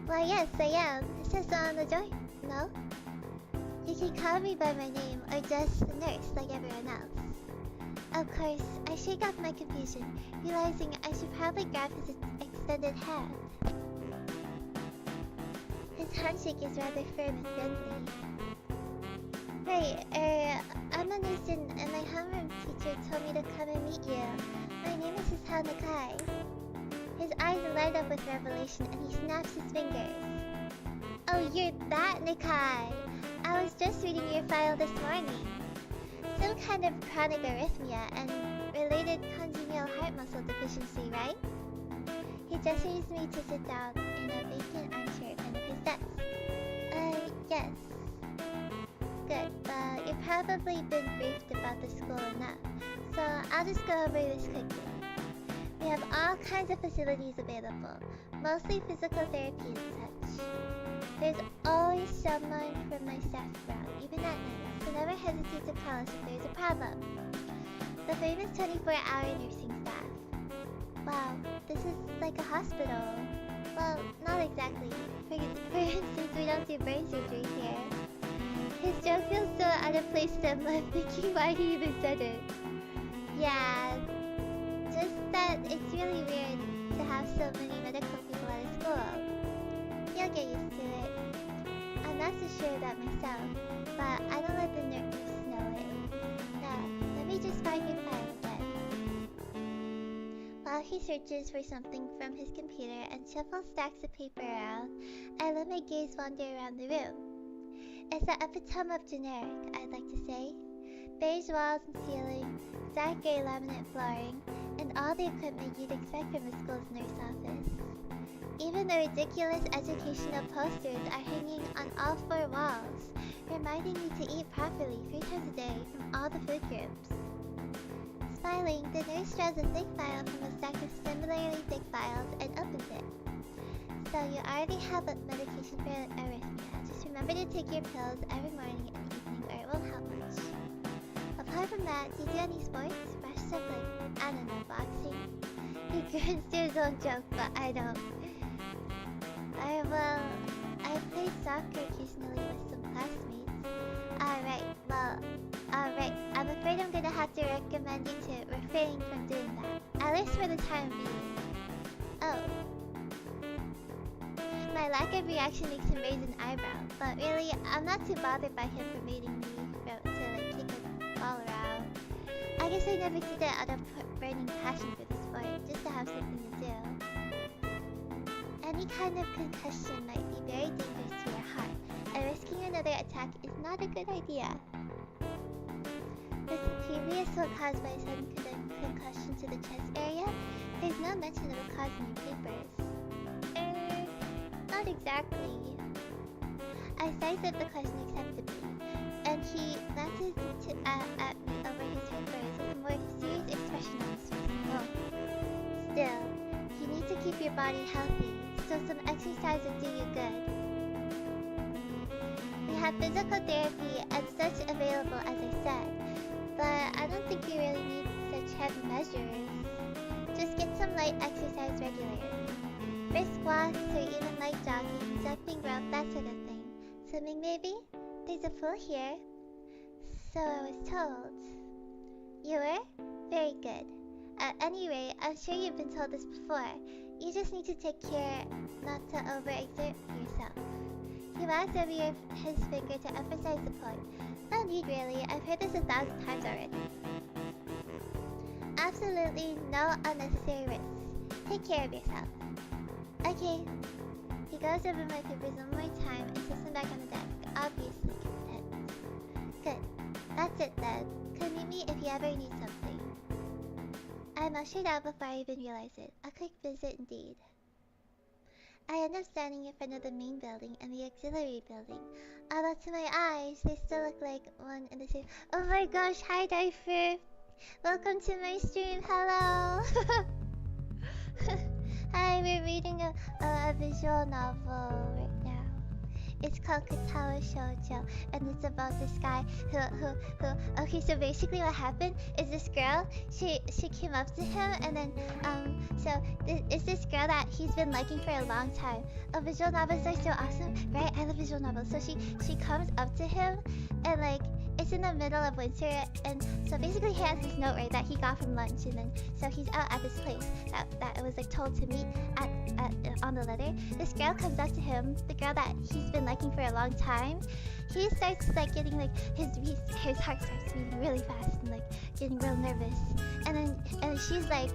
Why, yes, I am. It says so on the door. No? You can call me by my name, or just the nurse, like everyone else. Of course, I shake off my confusion, realizing I should probably grab his extended hand. His handshake is rather firm and friendly. Hey, I'm a nurse and my homeroom teacher told me to come and meet you. My name is Hisao Nakai. His eyes light up with revelation and he snaps his fingers. Oh, you're that Nakai! I was just reading your file this morning. Some kind of chronic arrhythmia and related congenital heart muscle deficiency, right? He gestures me to sit down in a vacant armchair in front of his desk. Yes. Good, you've probably been briefed about the school enough, so I'll just go over this quickly. We have all kinds of facilities available, mostly physical therapy and such. There's always someone from my staff around, even at night, so never hesitate to call us if there's a problem. The famous 24-hour nursing staff. Wow, this is like a hospital. Well, not exactly. For instance, we don't do brain surgery here. His joke feels so out of place that I'm left thinking why he even said it. Yeah, just that it's really weird to have so many medical people at a school. You'll get used to it. I'm not so sure about myself, but I don't let the nurse know it. Now, let me just find your file again. While he searches for something from his computer and shuffles stacks of paper around, I let my gaze wander around the room. It's the epitome of generic, I'd like to say. Beige walls and ceiling, dark gray laminate flooring, and all the equipment you'd expect from a school's nurse office. Even the ridiculous educational posters are hanging on all 4 walls, reminding me to eat properly 3 times a day from all the food groups. Smiling, the nurse draws a thick file from a stack of similarly thick files and opens it. So you already have a medication for arrhythmia. Just remember to take your pills every morning and evening or it won't help much. Of Apart from that, do you do any sports? Fresh stuff like, I don't know, boxing? He grins to his own joke, but I don't. I play soccer occasionally with some classmates. Alright. I'm afraid I'm gonna have to recommend you to refrain from doing that. At least for the time being. Oh. My lack of reaction makes him raise an eyebrow, but really, I'm not too bothered by him permitting me to like kick a ball around. I guess I never did it out of burning passion for the sport, just to have something to do. Any kind of concussion might be very dangerous to your heart, and risking another attack is not a good idea. This previous one caused by a sudden concussion to the chest area. There's no mention of a cause in your papers. Not exactly. I sized up the question acceptably, and he glances at me over his papers with a more serious expression on his face. Oh. Still, you need to keep your body healthy, so some exercise will do you good. We have physical therapy and such available, as I said, but I don't think you really need such heavy measures. Just get some light exercise regularly. Brisk walks or even light jogging, jumping rope, that sort of thing. Swimming maybe? There's a pool here. So I was told. You were? Very good. At any rate, I'm sure you've been told this before. You just need to take care not to overexert yourself. He wags over his finger to emphasize the point. No need really, I've heard this 1,000 times already. Absolutely no unnecessary risks. Take care of yourself. Okay. He goes over my papers one more time and sets them back on the desk, obviously content. Good. That's it then. Come meet me if you ever need something. I'm ushered out before I even realize it. A quick visit indeed. I end up standing in front of the main building and the auxiliary building. Although to my eyes, they still look like one and the same. Oh my gosh, hi Difer! Welcome to my stream, hello! Hi, we're reading a visual novel right now. It's called Katawa Shojo, and it's about this guy who. Okay, so basically what happened is this girl, she came up to him, and then it's this girl that he's been liking for a long time. Oh, visual novels are so awesome, right? I love visual novels. So she comes up to him, and like it's in the middle of winter, and so basically he has this note right that he got from lunch, and then so he's out at this place that it was like told to meet at on the letter. This girl comes up to him, the girl that he's been liking for a long time. He starts like getting like his heart starts beating really fast and like getting real nervous, and she's like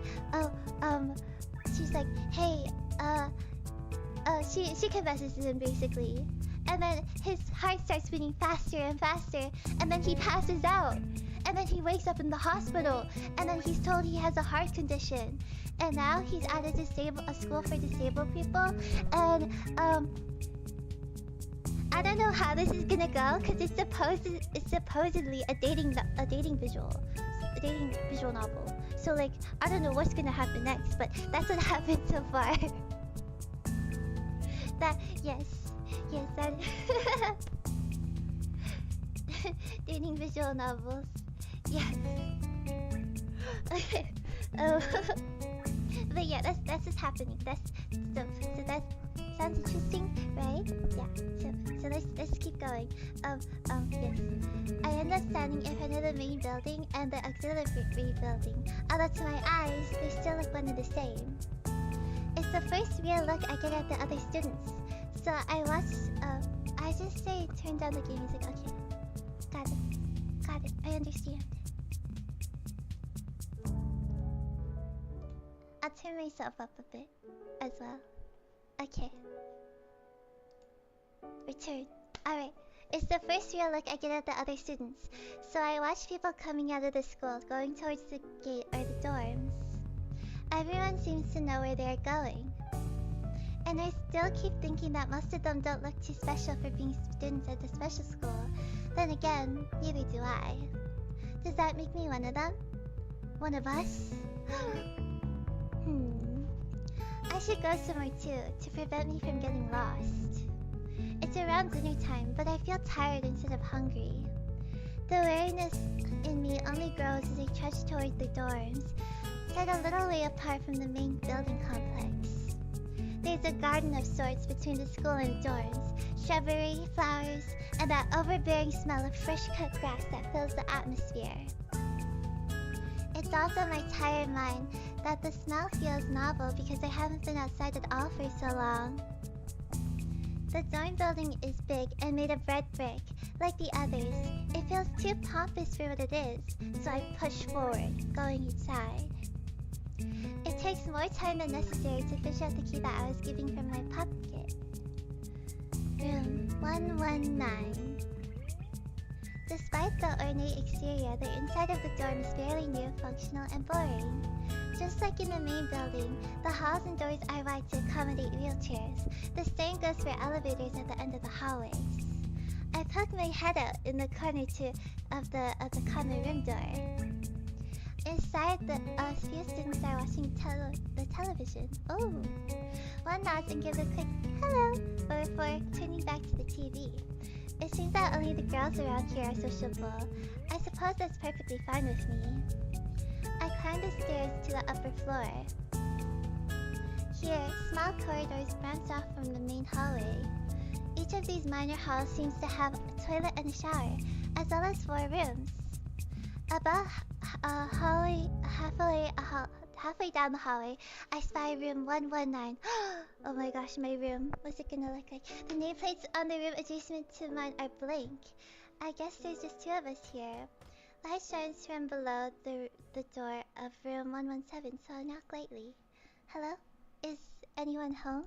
she's like, hey, she confesses to him basically. And then his heart starts beating faster and faster, and then he passes out. And then he wakes up in the hospital, and then he's told he has a heart condition. And now he's at a school for disabled people, and I don't know how this is gonna go, cause it's supposedly a dating visual novel. So like I don't know what's gonna happen next, but that's what happened so far. Yes, that dating visual novels. Yes. Oh. But yeah, that's just happening. So that sounds interesting, right? Yeah. So let's keep going. Yes. I end up standing in front of the main building and the auxiliary building. Although to my eyes, they still look one and the same. It's the first real look I get at the other students. So I watched, I just say turn down the game music. Okay. Got it. I understand. I'll turn myself up a bit as well. Okay. Return. Alright. It's the first real look I get at the other students. So I watch people coming out of the school, going towards the gate or the dorms. Everyone seems to know where they're going. And I still keep thinking that most of them don't look too special for being students at the special school. Then again, neither do I. Does that make me one of them? One of us? I should go somewhere too, to prevent me from getting lost. It's around dinner time, but I feel tired instead of hungry. The wariness in me only grows as I trudge toward the dorms, set a little way apart from the main building complex. There's a garden of sorts between the school and dorms, shrubbery, flowers, and that overbearing smell of fresh-cut grass that fills the atmosphere. It's also my tired mind that the smell feels novel because I haven't been outside at all for so long. The dorm building is big and made of red brick, like the others. It feels too pompous for what it is, so I push forward, going inside. It takes more time than necessary to fish out the key that I was given from my pocket. Room 119. Despite the ornate exterior, the inside of the dorm is fairly new, functional, and boring. Just like in the main building, the halls and doors are wide to accommodate wheelchairs. The same goes for elevators at the end of the hallways. I poke my head out in the corner of the common room door. Inside, a few students are watching the television. Oh! One nods and gives a quick hello before turning back to the TV. It seems that only the girls around here are sociable. I suppose that's perfectly fine with me. I climb the stairs to the upper floor. Here, small corridors branch off from the main hallway. Each of these minor halls seems to have a toilet and a shower, as well as 4 rooms. About halfway down the hallway, I spy room 119. Oh my gosh, my room. What's it gonna look like? The nameplates on the room adjacent to mine are blank. I guess there's just 2 of us here. Light shines from below the door of room 117, so I knock lightly. Hello? Is anyone home?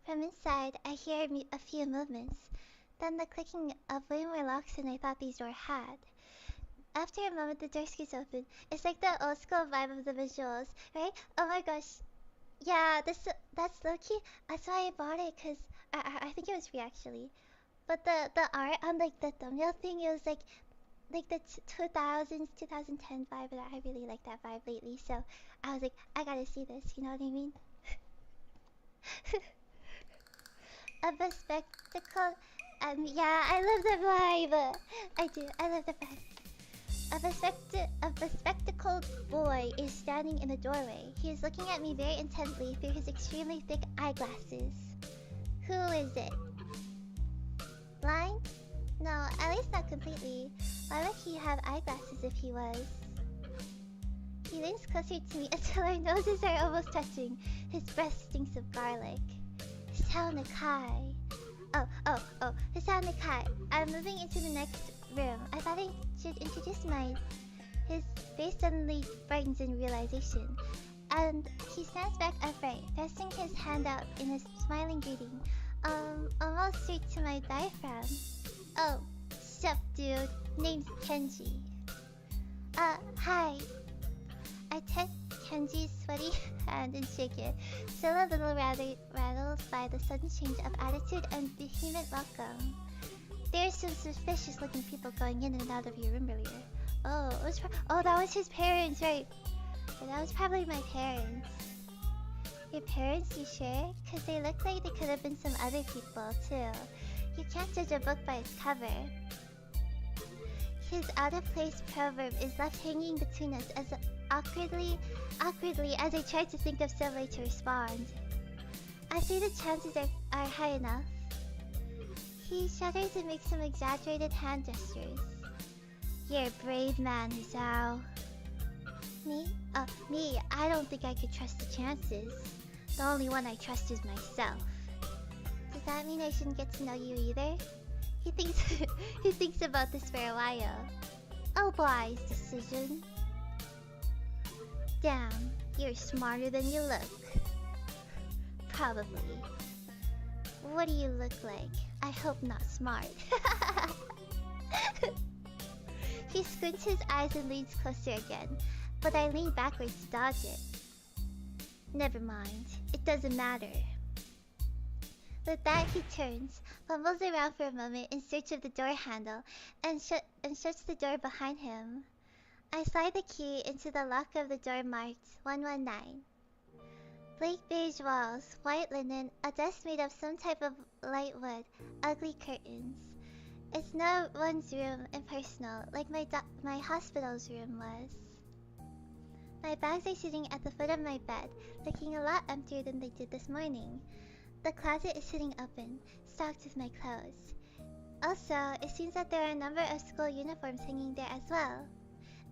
From inside, I hear a few movements, then the clicking of way more locks than I thought these doors had. After a moment, the door screws open. It's like the old school vibe of the visuals, right? Oh my gosh. Yeah, that's low-key. That's why I bought it, because I think it was free actually. But the art on like the thumbnail thing, it was like the 2000s, 2010 vibe, and I really like that vibe lately. So I was like, I gotta see this, you know what I mean? Of a spectacle, yeah, I love the vibe. I do, I love the vibe. Of a spectacled boy is standing in the doorway. He is looking at me very intently through his extremely thick eyeglasses. Who is it? Blind? No, at least not completely. Why would he have eyeglasses if he was? He leans closer to me until our noses are almost touching. His breath stinks of garlic. Hisao Nakai. Oh, Hisao Nakai. I'm moving into the next room. I thought I should introduce his face suddenly brightens in realization, and he stands back upright, thrusting his hand out in a smiling greeting, almost straight to my diaphragm. Oh, sup dude, name's Kenji. Hi. I take Kenji's sweaty hand and shake it, still a little rattled by the sudden change of attitude and vehement welcome. There's some suspicious looking people going in and out of your room earlier. Oh, that was his parents, right? Yeah, that was probably my parents. Your parents, you sure? Cause they look like they could have been some other people too. You can't judge a book by its cover. His out-of-place proverb is left hanging between us as awkwardly as I try to think of some way to respond. I see the chances are high enough. He shudders and makes some exaggerated hand gestures. You're a brave man, Hisao. Me? Me, I don't think I could trust the chances. The only one I trust is myself. Does that mean I shouldn't get to know you either? He thinks about this for a while. A wise decision. Damn, you're smarter than you look. Probably. What do you look like? I hope not smart. He squints his eyes and leans closer again, but I lean backwards to dodge it. Never mind, it doesn't matter. With that, he turns, fumbles around for a moment in search of the door handle, and shuts the door behind him. I slide the key into the lock of the door marked 119. Bleak beige walls, white linen, a desk made of some type of light wood, ugly curtains. It's not one's room impersonal, like my hospital's room was. My bags are sitting at the foot of my bed, looking a lot emptier than they did this morning. The closet is sitting open, stocked with my clothes. Also, it seems that there are a number of school uniforms hanging there as well.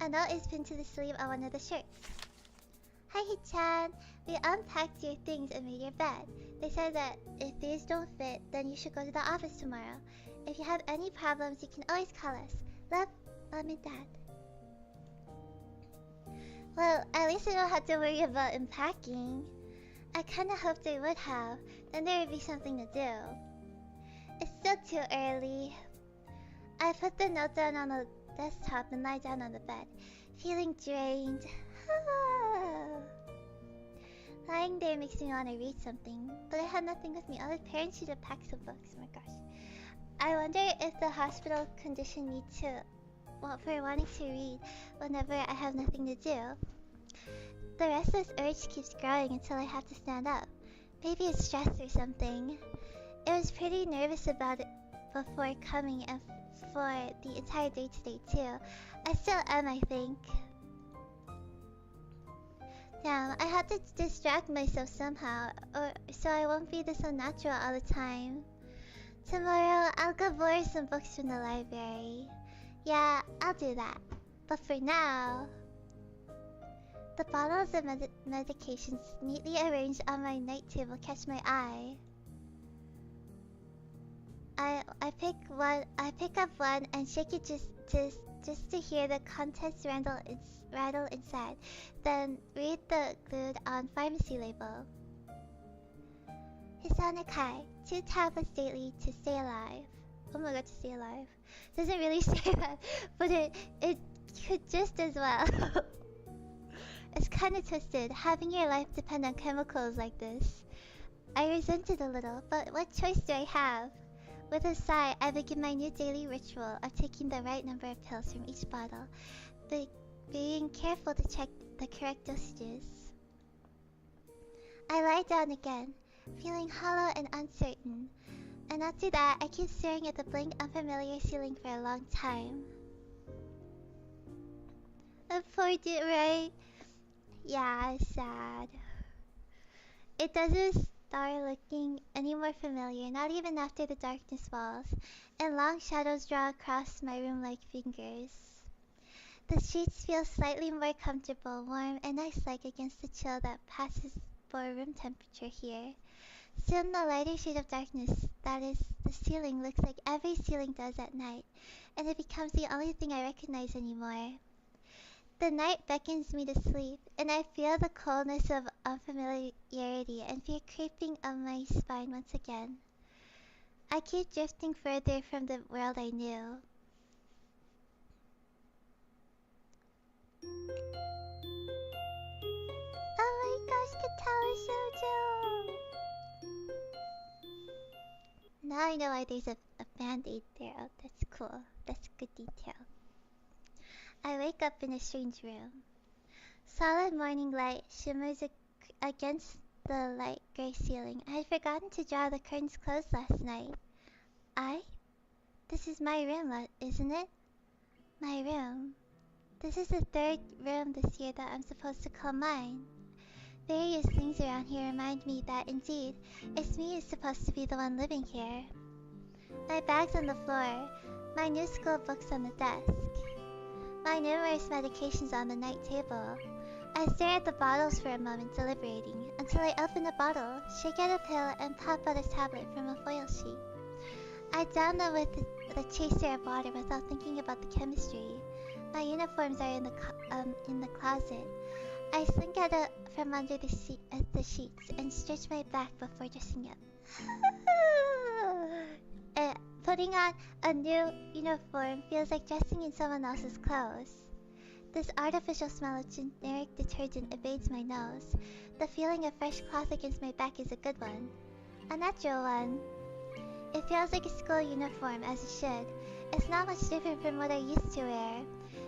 A note is pinned to the sleeve of one of the shirts. Hi Hichan! We unpacked your things and made your bed. They said that if these don't fit, then you should go to the office tomorrow. If you have any problems, you can always call us. Love, Mom and Dad. Well, at least I don't have to worry about unpacking. I kinda hoped they would have. Then there would be something to do. It's still too early. I put the note down on the desktop and lie down on the bed, feeling drained. Lying there makes me want to read something, but I have nothing with me. Other parents should have packed some books. Oh my gosh. I wonder if the hospital conditioned me for wanting to read whenever I have nothing to do. The restless urge keeps growing until I have to stand up. Maybe it's stress or something. I was pretty nervous about it before coming and for the entire day today too. I still am, I think. Damn, I have to distract myself somehow, or so I won't be this unnatural all the time. Tomorrow, I'll go borrow some books from the library. Yeah, I'll do that. But for now... The bottles of medications neatly arranged on my night table catch my eye. I pick up one and shake it just to hear the contents rattle inside. Then read the glued on pharmacy label. Hisanakai, 2 tablets daily to stay alive. Oh my god, to stay alive. Doesn't really say that, but it could just as well. It's kinda twisted, having your life depend on chemicals like this. I resent it a little, but what choice do I have? With a sigh, I begin my new daily ritual of taking the right number of pills from each bottle, being careful to check the correct dosages. I lie down again, feeling hollow and uncertain, and after that, I keep staring at the blank, unfamiliar ceiling for a long time. A poor dude, right? Yeah, sad. It doesn't start looking any more familiar, not even after the darkness falls, and long shadows draw across my room like fingers. The sheets feel slightly more comfortable, warm, and nice-like against the chill that passes for room temperature here. Soon the lighter shade of darkness, that is, the ceiling, looks like every ceiling does at night, and it becomes the only thing I recognize anymore. The night beckons me to sleep, and I feel the coldness of unfamiliarity and fear creeping up my spine once again. I keep drifting further from the world I knew. Oh my gosh, Katawa Shojo! Now I know why there's a band-aid there. Oh, that's cool. That's good detail. I wake up in a strange room. Solid morning light shimmers against the light gray ceiling. I had forgotten to draw the curtains closed last night. This is my room, isn't it? My room. This is the 3rd room this year that I'm supposed to call mine. Various things around here remind me that, indeed, it's me who's supposed to be the one living here. My bag's on the floor, my new school books on the desk, my numerous medications on the night table. I stare at the bottles for a moment, deliberating, until I open a bottle, shake out a pill, and pop out a tablet from a foil sheet. I down them with the chaser of water without thinking about the chemistry. My uniforms are in the closet. I slink out from under the sheets and stretch my back before dressing up. Putting on a new uniform feels like dressing in someone else's clothes. This artificial smell of generic detergent evades my nose. The feeling of fresh cloth against my back is a good one. A natural one. It feels like a school uniform, as it should. It's not much different from what I used to wear.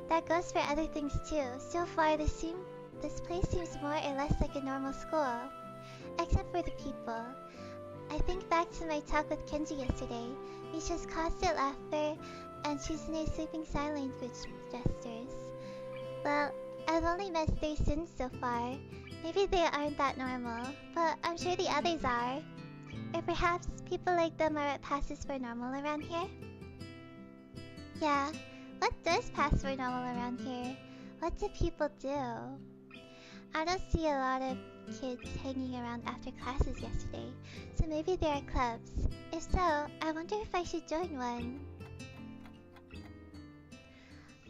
That goes for other things too. So far, this place seems more or less like a normal school. Except for the people. I think back to my talk with Kenji yesterday. Misha's constant laughter and Chizune's sleeping sign language gestures. Well, I've only met their sins so far. Maybe they aren't that normal, but I'm sure the others are. Or perhaps people like them are what passes for normal around here? Yeah, what does pass for normal around here? What do people do? I don't see a lot of kids hanging around after classes yesterday, so maybe there are clubs. If so, I wonder if I should join one.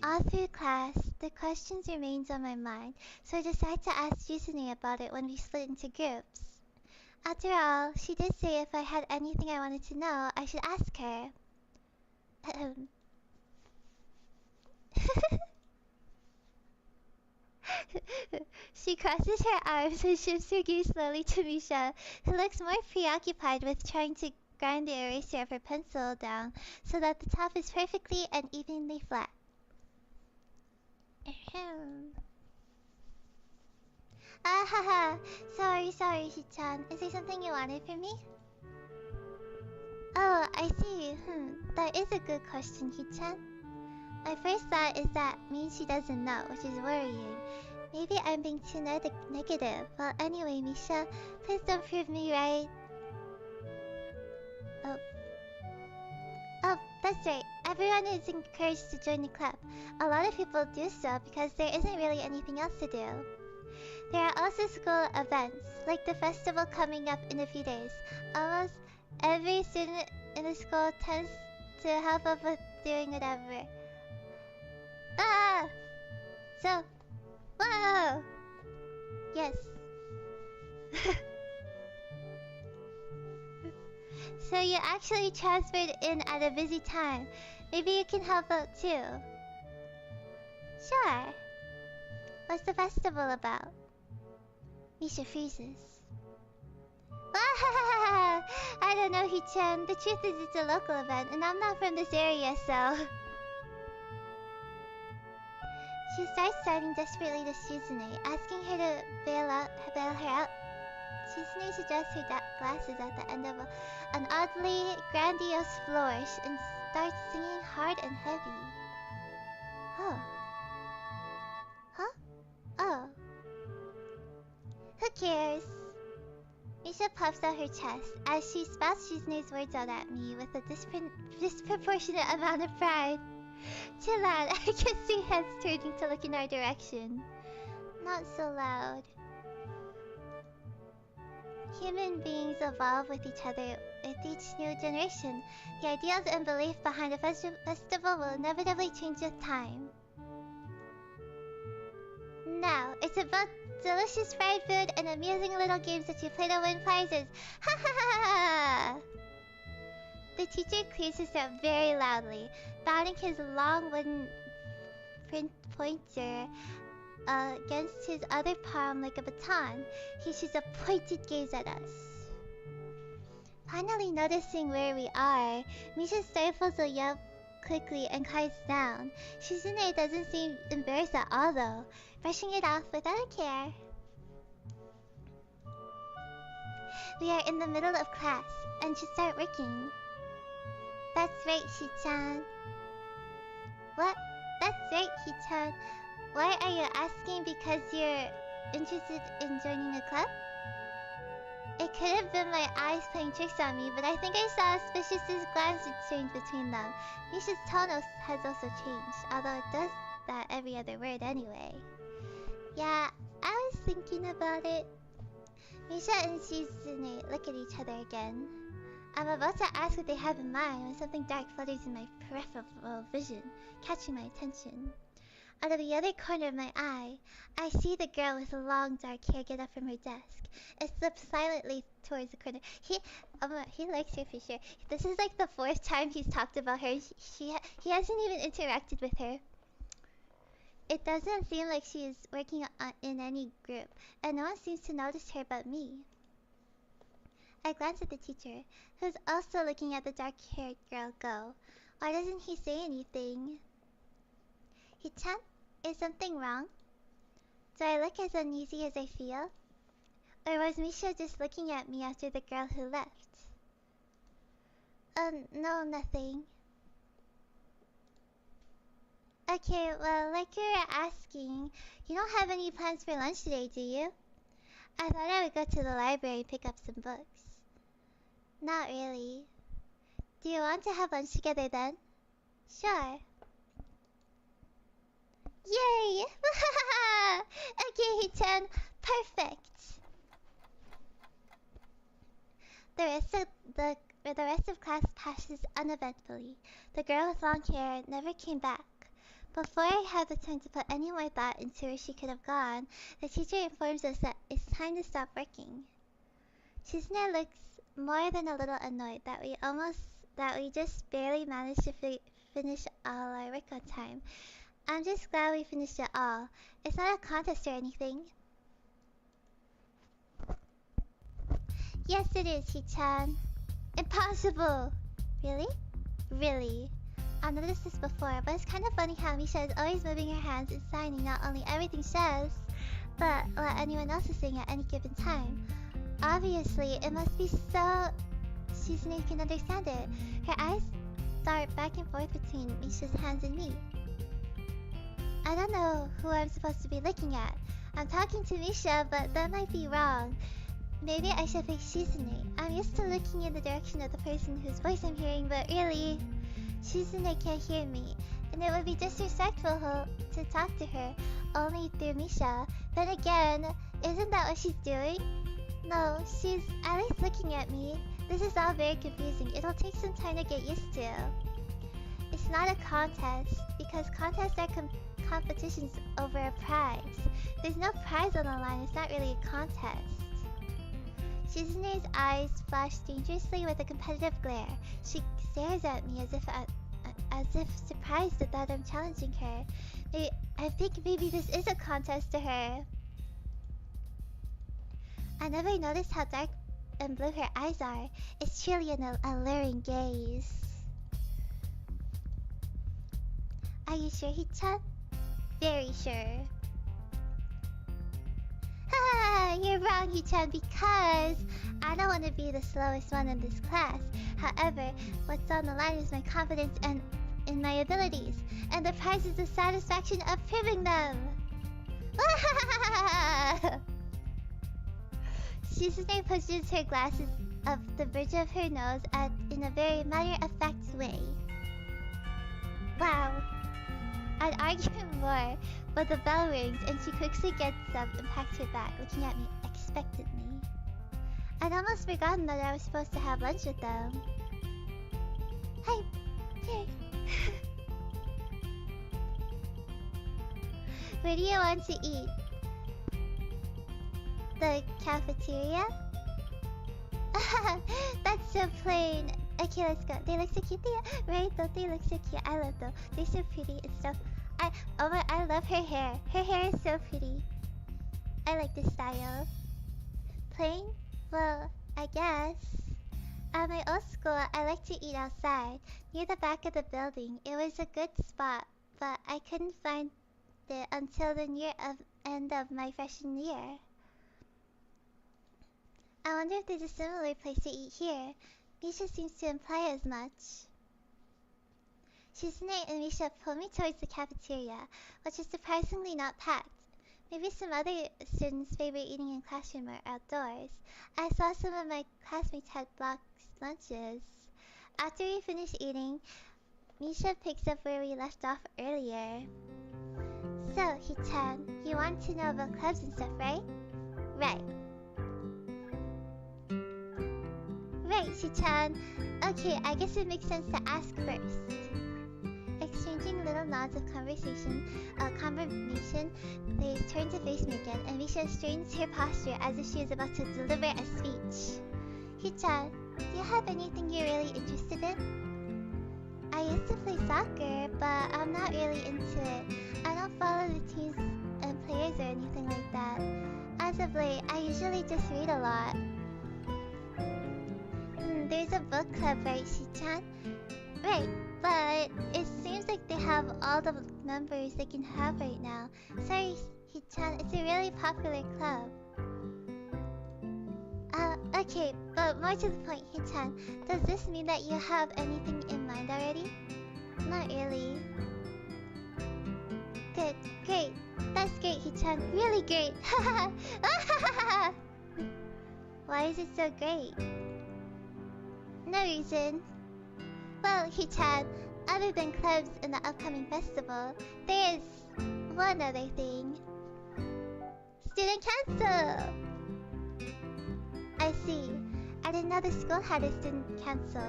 All through class, the questions remains on my mind, so I decide to ask Yuzune about it when we split into groups. After all, she did say if I had anything I wanted to know, I should ask her. She crosses her arms and shifts her gaze slowly to Misha, who looks more preoccupied with trying to grind the eraser of her pencil down so that the top is perfectly and evenly flat. Ah haha! Sorry, Hichan. Is there something you wanted from me? Oh, I see. That is a good question, Hichan. My first thought is that means she doesn't know, which is worrying. Maybe I'm being too negative. Well, anyway, Misha, please don't prove me right. Oh, that's right. Everyone is encouraged to join the club. A lot of people do so because there isn't really anything else to do. There are also school events, like the festival coming up in a few days. Almost every student in the school tends to help up with doing whatever. Ah! So, whoa! Yes. So you actually transferred in at a busy time. Maybe you can help out too. Sure. What's the festival about? Misha freezes. I don't know, Hichan. The truth is it's a local event, and I'm not from this area, so... She starts talking desperately to Shizune, asking her to bail her out. Shizune suggests her glasses at the end of an oddly grandiose flourish and starts singing hard and heavy. Oh. Huh? Oh. Who cares? Misha puffs out her chest as she spouts Shizune's words out at me with a disproportionate amount of pride. Chill out, I can see heads turning to look in our direction. Not so loud. Human beings evolve with each other with each new generation. The ideals and belief behind a festival will inevitably change with time. Now, it's about delicious fried food and amusing little games that you play to win prizes. Ha ha ha ha! The teacher clears his throat very loudly, batting his long wooden pointer against his other palm like a baton. He shoots a pointed gaze at us. Finally noticing where we are, Misha stifles a yelp quickly and quiets down. Shizune doesn't seem embarrassed at all though, brushing it off without a care. We are in the middle of class and should start working. That's right, Shi-chan. What? That's right, Hi-chan. Why are you asking? Because you're interested in joining a club? It could have been my eyes playing tricks on me, but I think I saw a suspicious glance exchange between them. Misha's tone has also changed, although it does that every other word anyway. Yeah, I was thinking about it. Misha and Shizune look at each other again. I'm about to ask what they have in mind when something dark flutters in my peripheral vision, catching my attention. Out of the other corner of my eye, I see the girl with the long dark hair get up from her desk. It slips silently towards the corner. He likes her for sure. This is like the 4th time he's talked about her. He hasn't even interacted with her. It doesn't seem like she is working in any group, and no one seems to notice her but me. I glance at the teacher, who's also looking at the dark-haired girl go. Why doesn't he say anything? Hi-chan, is something wrong? Do I look as uneasy as I feel? Or was Misha just looking at me after the girl who left? No, nothing. Okay, well, like you were asking, you don't have any plans for lunch today, do you? I thought I would go to the library and pick up some books. Not really. Do you want to have lunch together then? Sure. Yay! Okay, Hichan, perfect. The rest of the rest of class passes uneventfully. The girl with long hair never came back. Before I had the time to put any more thought into where she could have gone, the teacher informs us that it's time to stop working. Shizune looks more than a little annoyed that we just barely managed to finish all our work on time. I'm just glad we finished it all. It's not a contest or anything. Yes, it is, Hichan. Impossible! Really? Really. I've noticed this before, but it's kind of funny how Misha is always moving her hands and signing not only everything she says, but what anyone else is saying at any given time. Obviously, it must be so Shizune can understand it. Her eyes dart back and forth between Misha's hands and me. I don't know who I'm supposed to be looking at. I'm talking to Misha, but that might be wrong. Maybe I should face Shizune. I'm used to looking in the direction of the person whose voice I'm hearing, but really, Shizune can't hear me, and it would be disrespectful to talk to her only through Misha. Then again, isn't that what she's doing? No, she's at least looking at me. This is all very confusing. It'll take some time to get used to. It's not a contest, because contests are competitions over a prize. There's no prize on the line. It's not really a contest. Shizune's eyes flash dangerously with a competitive glare. She stares at me as if surprised at that I'm challenging her. I think maybe this is a contest to her. I never noticed how dark and blue her eyes are. It's truly an alluring gaze. Are you sure, Hichan? Very sure. Haha, you're wrong, Hichan, because I don't want to be the slowest one in this class. However, what's on the line is my confidence and in my abilities, and the prize is the satisfaction of proving them. Shizune pushes her glasses up the bridge of her nose in a very matter-of-fact way. Wow. I'd argue more, but the bell rings and she quickly gets up and packs her bag, looking at me expectantly. I'd almost forgotten that I was supposed to have lunch with them. Hi. Here. Where do you want to eat? The cafeteria? That's so plain. Okay, let's go. They look so cute, right? Don't they look so cute? I love them. They're so pretty and stuff. I love her hair. Her hair is so pretty. I like this style. Plain? Well, I guess. At my old school, I like to eat outside, near the back of the building. It was a good spot, but I couldn't find it until the end of my freshman year. I wonder if there's a similar place to eat here. Misha seems to imply as much. Shizune and Misha pull me towards the cafeteria, which is surprisingly not packed. Maybe some other students favor eating in classroom or outdoors. I saw some of my classmates had boxed lunches. After we finish eating, Misha picks up where we left off earlier. So, Hichan, you want to know about clubs and stuff, right? Right. Right, Hichan. Okay, I guess it makes sense to ask first. Exchanging little nods of confirmation, they turn to face me again, and Misha strains her posture as if she is about to deliver a speech. Hichan, do you have anything you're really interested in? I used to play soccer, but I'm not really into it. I don't follow the teams and players or anything like that. As of late, I usually just read a lot. There's a book club, right, Hichan? Right, but it seems like they have all the members they can have right now. Sorry, Hichan, it's a really popular club. Okay, but more to the point, Hichan, does this mean that you have anything in mind already? Not really. Good, great. That's great, Hichan. Really great. Why is it so great? No reason. Well, Hichan, other than clubs and the upcoming festival, there's one other thing. Student council! I see. I didn't know the school had a student council.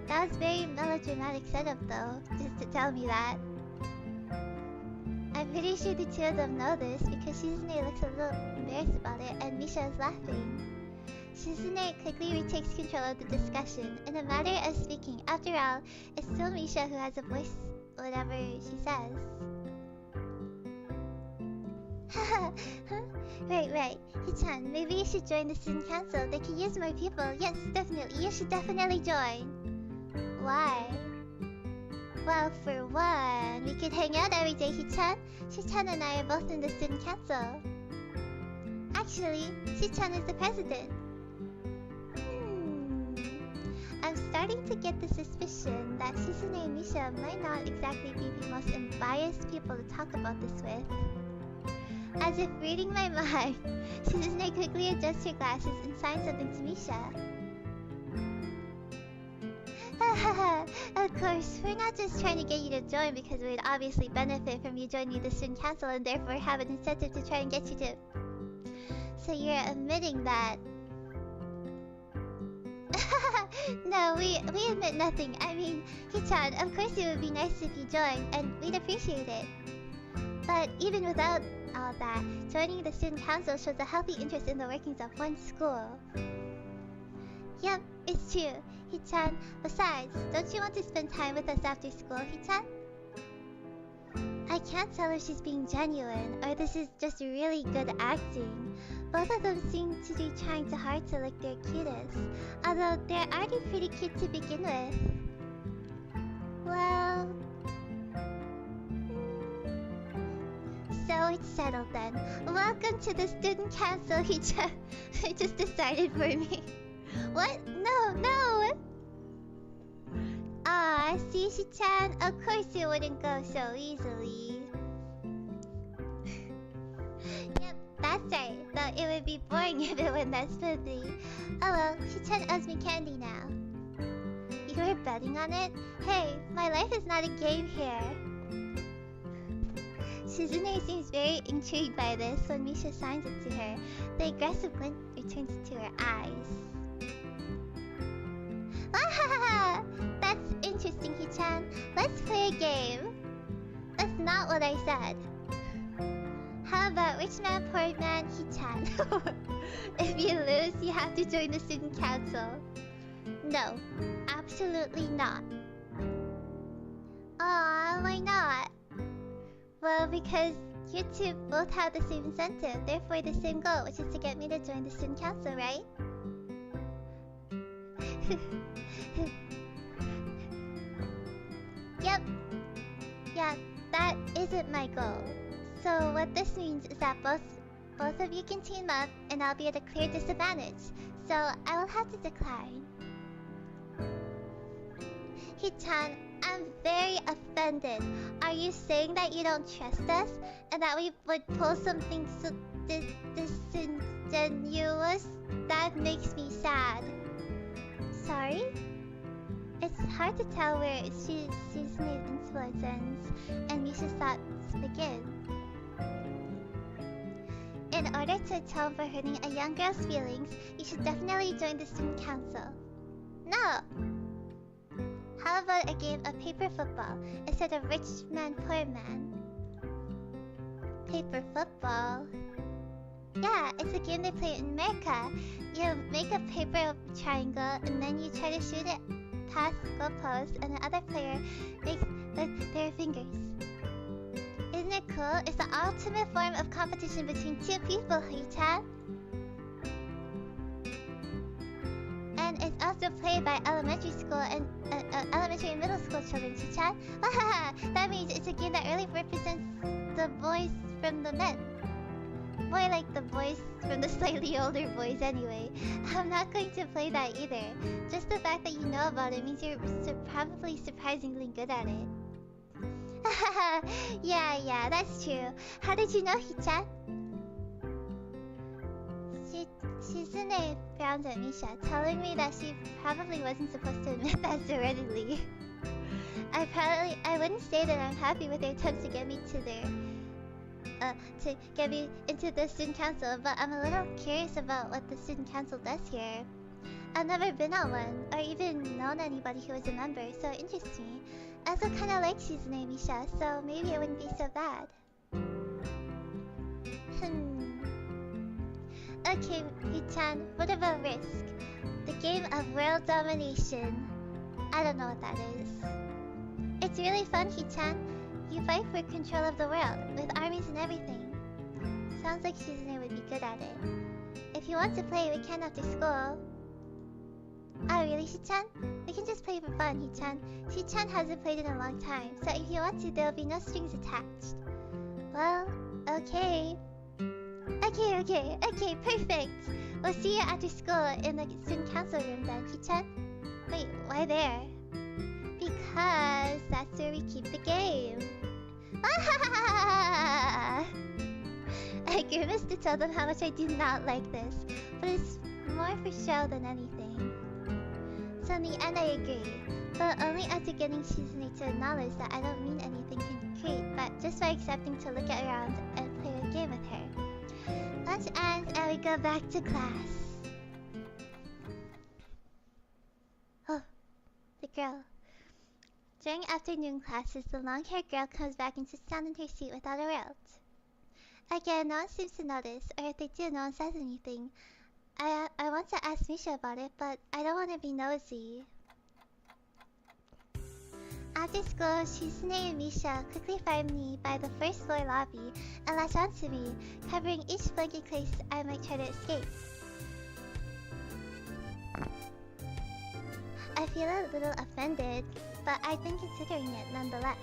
That was very melodramatic setup though, just to tell me that. I'm pretty sure the two of them know this because Shizune looks a little embarrassed about it and Misha is laughing. Shizune quickly retakes control of the discussion. In a matter of speaking, after all, it's still Misha who has a voice whatever she says. Right. Hichan, maybe you should join the student council. They can use more people. Yes, definitely. You should definitely join. Why? Well, for one, we could hang out every day, Hichan. Shichan and I are both in the student council. Actually, Shichan is the president. I'm starting to get the suspicion that Shizune and Misha might not exactly be the most unbiased people to talk about this with. As if reading my mind, Shizune quickly adjusts her glasses and signs something to Misha. Of course, we're not just trying to get you to join because we would obviously benefit from you joining the student council and therefore have an incentive to try and get you to... So you're admitting that... No, we admit nothing. I mean, Hichan, of course it would be nice if you joined, and we'd appreciate it. But even without all that, joining the student council shows a healthy interest in the workings of one school. Yep, it's true, Hichan. Besides, don't you want to spend time with us after school, Hichan? I can't tell if she's being genuine, or this is just really good acting. Both of them seem to be trying too hard to look their cutest, although they're already pretty cute to begin with. Well... So it's settled then. Welcome to the student council, Hichan. It just decided for me. What? No! Ah, see, Hichan, of course it wouldn't go so easily. Yep, that's right. Though it would be boring if it went that smoothly. Oh well, Hichan owes me candy now. You were betting on it? Hey, my life is not a game here. Shizune seems very intrigued by this when Misha signs it to her. The aggressive glint returns to her eyes. Ah, that's interesting, Hichan. Let's play a game. That's not what I said. How about rich man, poor man, Hichan? If you lose, you have to join the student council. No, absolutely not. Aw, why not? Well, because you two both have the same incentive, therefore the same goal, which is to get me to join the student council, right? Yep. Yeah, that isn't my goal. So what this means is that both of you can team up, and I'll be at a clear disadvantage. So I will have to decline. Hichan, I'm very offended. Are you saying that you don't trust us? And that we would pull something so disingenuous? That makes me sad. Sorry? It's hard to tell where Shuzune's influence ends and Misha's thoughts begin. In order to atone for hurting a young girl's feelings, you should definitely join the student council. No! How about a game of paper football instead of rich man, poor man? Paper football? Yeah, it's a game they play in America. You make a paper triangle and then you try to shoot it past goalpost and the other player makes with their fingers. Isn't it cool? It's the ultimate form of competition between two people, Hichan. And it's also played by elementary school and elementary and middle school children, Hichan. That means it's a game that really represents the boys from the men. more like the voice from the slightly older boys anyway. I'm not going to play that either. Just the fact that you know about it means you're probably surprisingly good at it. Yeah, that's true. How did you know, Hichan? Shizune frowned at Misha, telling me that she probably wasn't supposed to admit that so readily. I wouldn't say that I'm happy with their attempts to get me into the student council, but I'm a little curious about what the student council does here. I've never been on one, or even known anybody who was a member, so it interests me. I also kinda like Shizune Misha, so maybe it wouldn't be so bad. Okay, Hichan, what about Risk? The game of world domination. I don't know what that is. It's really fun, Hichan. You fight for control of the world, with armies and everything. Sounds like Shizune would be good at it. If you want to play, we can after school. Oh really, Hichan? We can just play for fun, Hichan. Hichan hasn't played in a long time, so if you want to, there'll be no strings attached. Well, okay. Okay, perfect. We'll see you after school in the student council room then, Hichan. Wait, why there? Because that's where we keep the game. I grimaced to tell them how much I do not like this, but it's more for show than anything. So in the end I agree, but only after getting Shizune to acknowledge that I don't mean anything concrete, but just by accepting to look around and play a game with her. Lunch ends and we go back to class. Oh, the girl. During afternoon classes, the long-haired girl comes back and sits down in her seat without a route. Again, no one seems to notice, or if they do, no one says anything. I want to ask Misha about it, but I don't want to be nosy. After school, Shizune and Misha quickly find me by the first floor lobby and latch onto me, covering each blanket place I might try to escape. I feel a little offended, but I've been considering it nonetheless.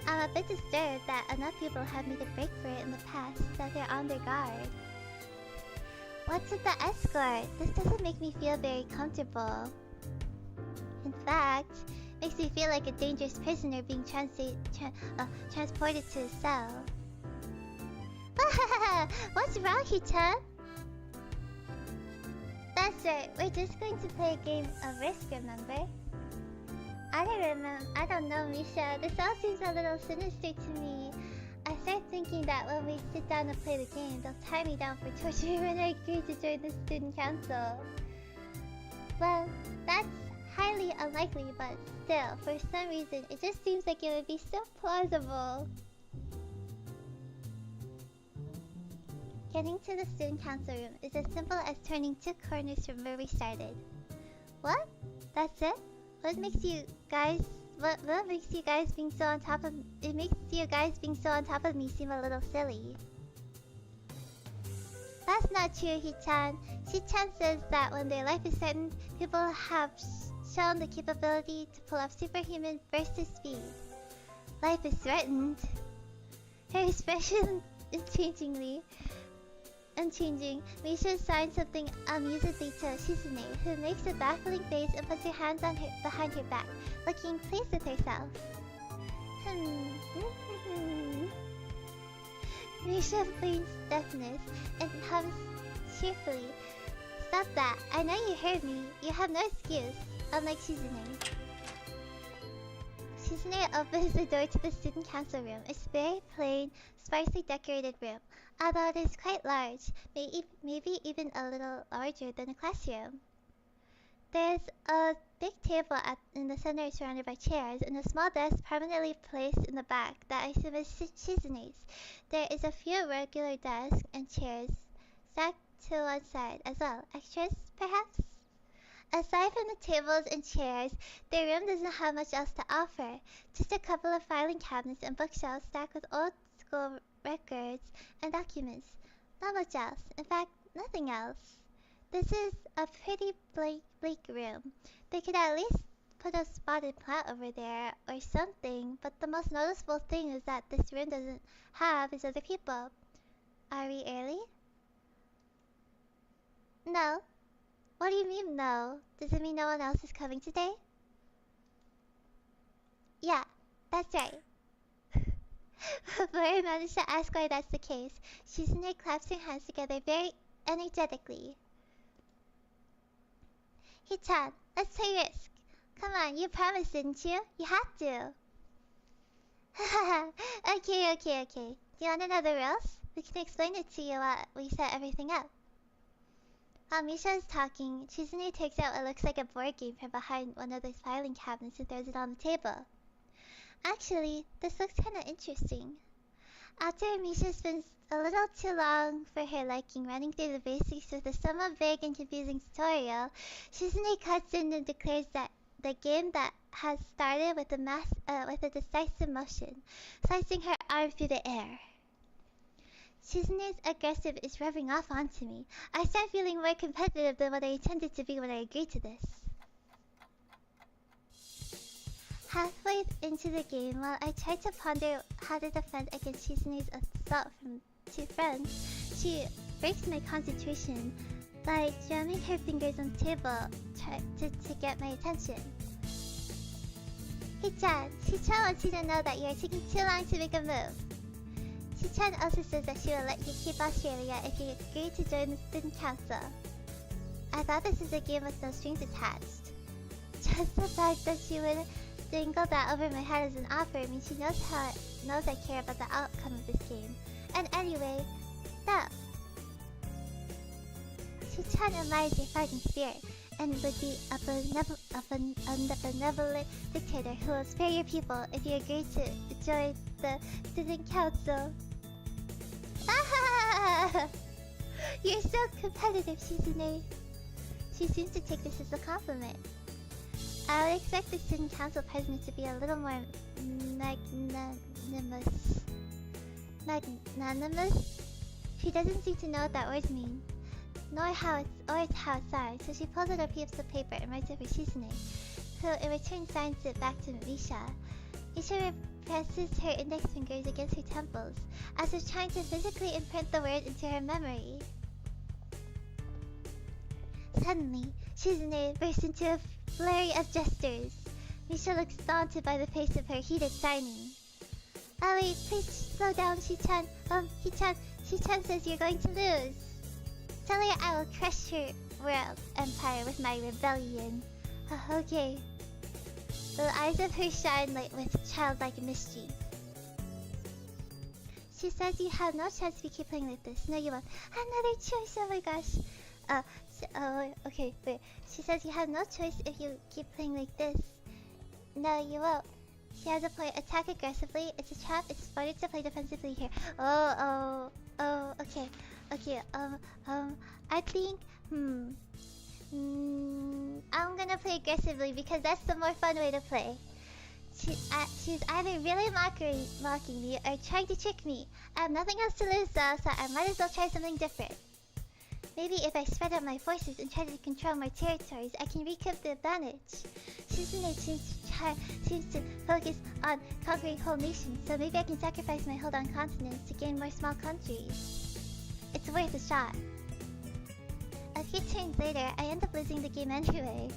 I'm a bit disturbed that enough people have made a break for it in the past that they're on their guard. What's with the escort? This doesn't make me feel very comfortable. In fact, makes me feel like a dangerous prisoner being transported to a cell. What's wrong, Hichan? That's right, we're just going to play a game of Risk, remember? I don't know, Misha. This all seems a little sinister to me. I start thinking that when we sit down to play the game, they'll tie me down for torture when I agree to join the student council. Well, that's highly unlikely, but still, for some reason, it just seems like it would be so plausible. Getting to the student council room is as simple as turning 2 corners from where we started. What? That's it? What makes you guys being so on top of me seem a little silly? That's not true, Hichan. Hichan says that when their life is threatened, people have shown the capability to pull off superhuman bursts of speed. Life is threatened. Her expression is unchanging. Misha signs something amusedly to Shizune, who makes a baffling face and puts her hands on behind her back, looking pleased with herself. Misha feigns deafness and hums cheerfully. Stop that! I know you heard me. You have no excuse, unlike Shizune. Shizune opens the door to the student council room. It's a very plain, sparsely decorated room, although it is quite large, maybe even a little larger than a classroom. There's a big table in the center surrounded by chairs, and a small desk permanently placed in the back that I assume is Shizune's. There is a few regular desks and chairs stacked to one side as well. Extras, perhaps? Aside from the tables and chairs, the room doesn't have much else to offer. Just a couple of filing cabinets and bookshelves stacked with old school records and documents. Not much else. In fact, nothing else. This is a pretty bleak room. They could at least put a spotted plant over there or something, but the most noticeable thing is that this room doesn't have is other people. Are we early? No. What do you mean, no? Does it mean no one else is coming today? Yeah, that's right. Before I managed to ask why that's the case, Shizune claps her hands together very energetically. Hichan, let's take a risk. Come on, you promised, didn't you? You had to. Okay. Do you want to know the rules? We can explain it to you while we set everything up. While Misha is talking, Shizune takes out what looks like a board game from behind one of those filing cabinets and throws it on the table. Actually, this looks kinda interesting. After Misha spends a little too long for her liking running through the basics with a somewhat vague and confusing tutorial, Shizune cuts in and declares that the game that has started with a decisive motion, slicing her arm through the air. Shizune's aggressive is rubbing off onto me. I start feeling more competitive than what I intended to be when I agreed to this. Halfway into the game, while I try to ponder how to defend against Shizune's assault from two friends, she breaks my concentration by jamming her fingers on the table to get my attention. Hichan, Shichan wants you to know that you are taking too long to make a move. Shichan also says that she will let you keep Australia if you agree to join the student council. I thought this was a game with no strings attached. Just the fact that she would dangle that over my head as an offer means she knows I care about the outcome of this game. And anyway, no. Shichan admires your fighting spirit, and would be a benevolent dictator who will spare your people if you agree to join the student council. You're so competitive, Shizune. She seems to take this as a compliment. I would expect the student council president to be a little more magnanimous. Magnanimous? She doesn't seem to know what that word means, nor how it sounds, so she pulls out a piece of paper and writes it for Shizune, who in return signs it back to Misha. Misha presses her index fingers against her temples, as if trying to physically imprint the word into her memory. Suddenly, Shizune bursts into a flurry of gestures. Misha looks daunted by the pace of her heated signing. Oh wait, please slow down, Shichan. Hichan, Shichan says you're going to lose. Tell her I will crush her world empire with my rebellion. Okay. The eyes of her shine with childlike mischief. She says you have no chance if you keep playing like this. No, you won't. Another choice, oh my gosh. Okay, wait. She says you have no choice if you keep playing like this. No, you won't. She has a point. Attack aggressively. It's a trap. It's smarter to play defensively here. Okay. I think, I'm gonna play aggressively because that's the more fun way to play. She's either really mocking me or trying to trick me. I have nothing else to lose though, so I might as well try something different. Maybe if I spread out my forces and try to control my territories, I can recoup the advantage. Shizune seems to focus on conquering whole nations, so maybe I can sacrifice my hold on continents to gain more small countries. It's worth a shot. A few turns later, I end up losing the game anyway.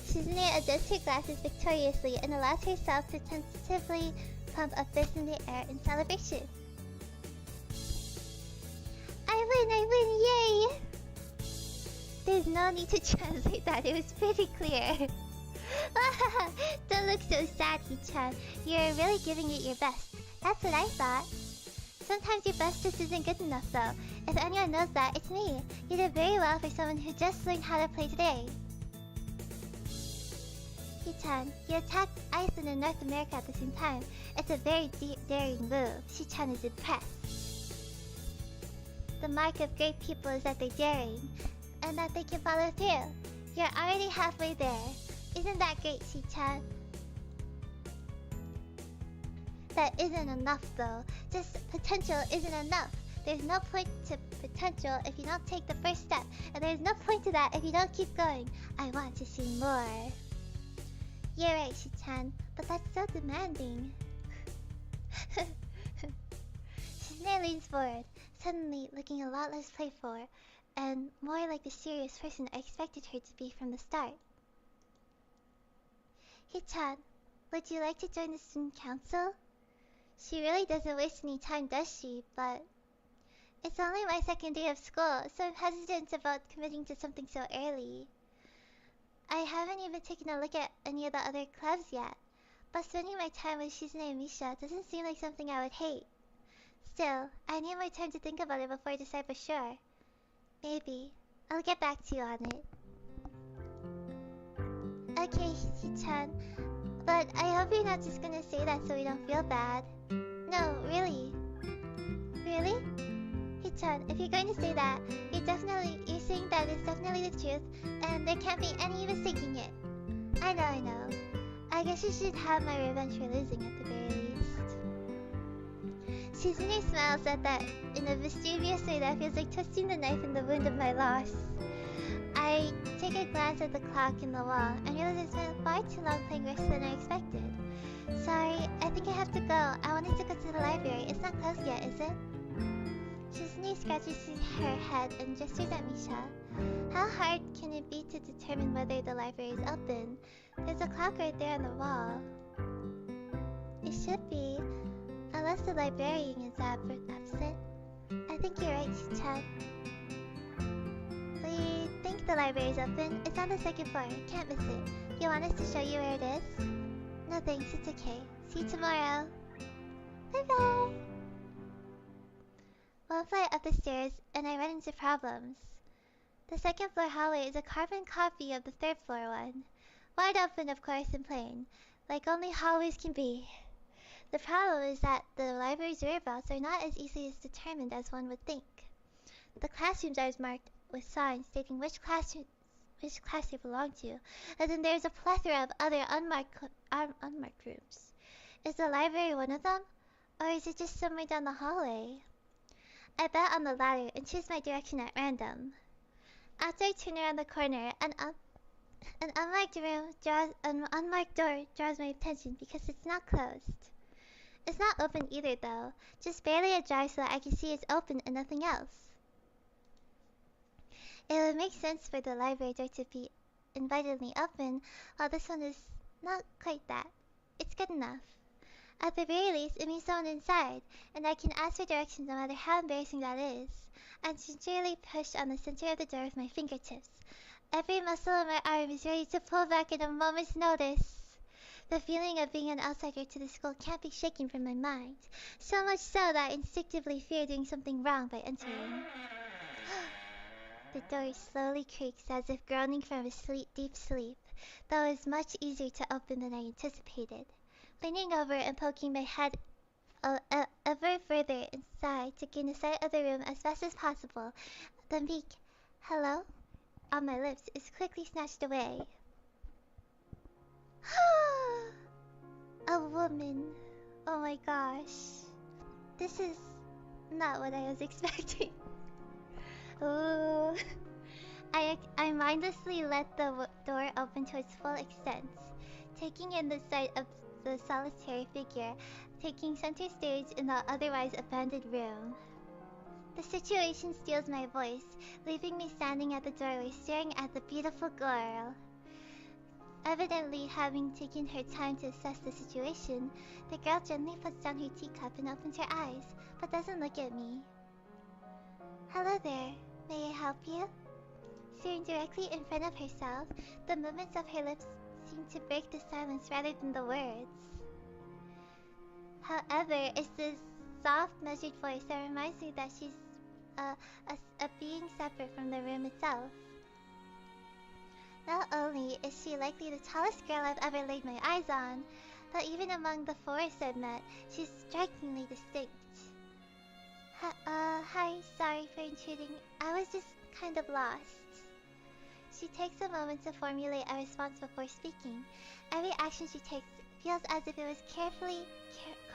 Shizune adjusts her glasses victoriously and allows herself to tentatively pump a fist in the air in celebration. I win, yay! There's no need to translate that, it was pretty clear. Don't look so sad, Hichan. You're really giving it your best. That's what I thought. Sometimes your best just isn't good enough though. If anyone knows that, it's me. You did very well for someone who just learned how to play today. Hichan, you attacked Iceland and North America at the same time. It's a very daring move. Hichan is impressed. The mark of great people is that they're daring, and that they can follow through. You're already halfway there. Isn't that great, Hichan? That isn't enough though. Just potential isn't enough. There's no point to potential if you don't take the first step, and there's no point to that if you don't keep going. I want to see more. You're right, Hichan, but that's so demanding. Shizune leans forward, suddenly looking a lot less playful and more like the serious person I expected her to be from the start. Hee-chan, would you like to join the student council? She really doesn't waste any time, does she? But it's only my second day of school, so I'm hesitant about committing to something so early. I haven't even taken a look at any of the other clubs yet, but spending my time with Shizune and Misha doesn't seem like something I would hate. Still, I need more time to think about it before I decide for sure. Maybe. I'll get back to you on it. Okay, Hee-chan, but I hope you're not just gonna say that so we don't feel bad. No, really. Really? Hee-chan, if you're going to say that, you're saying that it's definitely the truth, and there can't be any mistaking it. I know. I guess you should have my revenge for losing at the very least. Shizune smiles at that in a mischievous way that feels like twisting the knife in the wound of my loss. I take a glance at the clock in the wall and realize I spent far too long playing worse than I expected. Sorry, I think I have to go. I wanted to go to the library. It's not closed yet, is it? Shizune scratches her head and gestures at Misha. How hard can it be to determine whether the library is open? There's a clock right there on the wall. It should be, unless the librarian is absent. I think you're right, Chan. We think the library is open. It's on the second floor. Can't miss it. You want us to show you where it is? No thanks, it's okay. See you tomorrow. Bye-bye. One flight up the stairs, and I run into problems. The second floor hallway is a carbon copy of the third floor one. Wide open, of course, and plain, like only hallways can be. The problem is that the library's whereabouts are not as easily as determined as one would think. The classrooms are marked with signs stating which class they belong to, and then there's a plethora of other unmarked rooms. Is the library one of them, or is it just somewhere down the hallway? I bet on the latter and choose my direction at random. After I turn around the corner, an unmarked door draws my attention because it's not closed. It's not open either though, just barely ajar so that I can see it's open and nothing else. It would make sense for the library door to be invitingly open, while this one is not quite that. It's good enough. At the very least, it means someone inside, and I can ask for directions no matter how embarrassing that is. I gingerly push on the center of the door with my fingertips. Every muscle in my arm is ready to pull back at a moment's notice. The feeling of being an outsider to the school can't be shaken from my mind, so much so that I instinctively fear doing something wrong by entering. The door slowly creaks as if groaning from a deep sleep, though it is much easier to open than I anticipated. Leaning over and poking my head ever further inside to gain a sight of the room as fast as possible, the meek "hello" on my lips is quickly snatched away. A woman. Oh my gosh. This is not what I was expecting. Ooh. I mindlessly let the door open to its full extent, taking in the sight of the solitary figure taking center stage in the otherwise abandoned room. The situation steals my voice, leaving me standing at the doorway staring at the beautiful girl. Evidently having taken her time to assess the situation, the girl gently puts down her teacup and opens her eyes, but doesn't look at me. Hello there, may I help you? Staring directly in front of herself, the movements of her lips seem to break the silence rather than the words. However, it's this soft, measured voice that reminds me that she's a being separate from the room itself. Not only is she likely the tallest girl I've ever laid my eyes on, but even among the forests I've met, she's strikingly distinct. Hi, sorry for intruding. I was just kind of lost. She takes a moment to formulate a response before speaking. Every action she takes feels as if it was carefully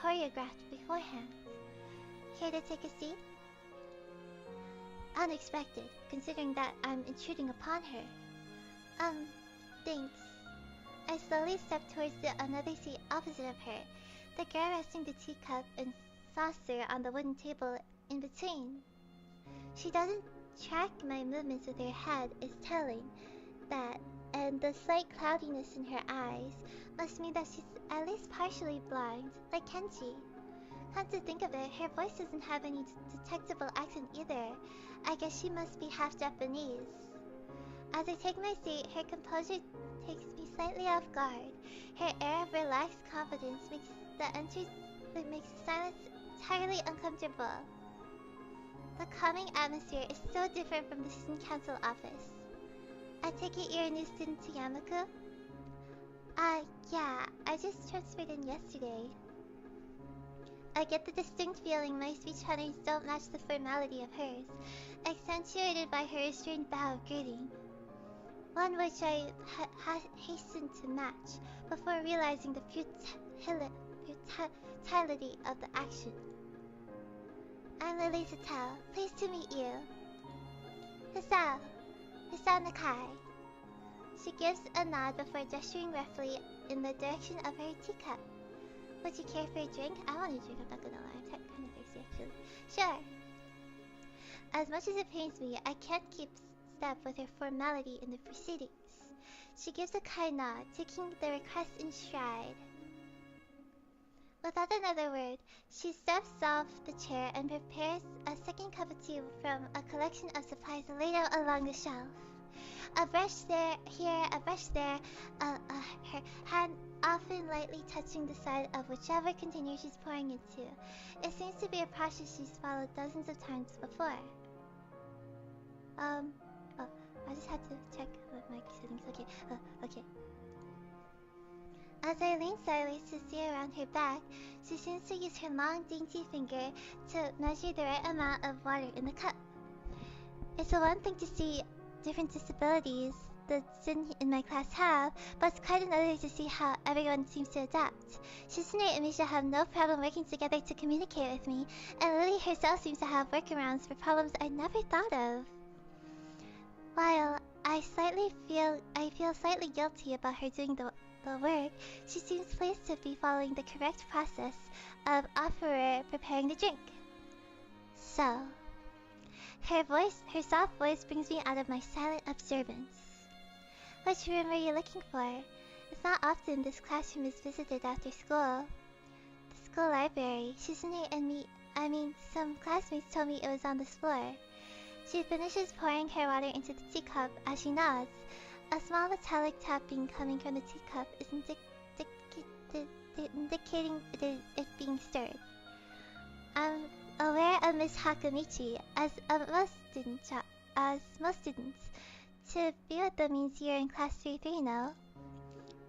choreographed beforehand. Care to take a seat? Unexpected, considering that I'm intruding upon her. Thanks. I slowly step towards another seat opposite of her, the girl resting the teacup and saucer on the wooden table in between. She doesn't track my movements with her head is telling that, and the slight cloudiness in her eyes must mean that she's at least partially blind, like Kenji. Come to think of it, her voice doesn't have any detectable accent either. I guess she must be half Japanese. As I take my seat, her composure takes me slightly off guard. Her air of relaxed confidence makes the silence entirely uncomfortable. The calming atmosphere is so different from the student council office. I take it you're a new student to Yamaku? Yeah, I just transferred in yesterday. I get the distinct feeling my speech patterns don't match the formality of hers, accentuated by her restrained bow of greeting. One which I hastened to match before realizing the futility of the action. I'm Lily Tatel. Pleased to meet you. Hisao Nakai. She gives a nod before gesturing roughly in the direction of her teacup. Would you care for a drink? I want a drink, I'm not gonna lie. I'm kind of thirsty actually. Sure. As much as it pains me, I can't keep step with her formality in the proceedings. She gives a kind nod, taking the request in stride. Without another word, she steps off the chair and prepares a second cup of tea from a collection of supplies laid out along the shelf. A brush there, here, a brush there, her hand often lightly touching the side of whichever container she's pouring into. It seems to be a process she's followed dozens of times before. Oh, I just had to check my settings. Okay. As I lean sideways to see around her back, she seems to use her long, dainty finger to measure the right amount of water in the cup. It's a one thing to see different disabilities the students in my class have, but it's quite another to see how everyone seems to adapt. Shizune and Misha have no problem working together to communicate with me, and Lily herself seems to have workarounds for problems I never thought of. While I feel slightly guilty about her doing the work, she seems pleased to be following the correct process of offerer preparing the drink. So, her soft voice brings me out of my silent observance. Which room are you looking for? It's not often this classroom is visited after school. The school library. Shizune and some classmates told me it was on this floor. She finishes pouring her water into the teacup as she nods. A small metallic tapping coming from the teacup is indicating it being stirred. I'm aware of Miss Hakamichi, as most students. To be with them means you're in class 3-3, no?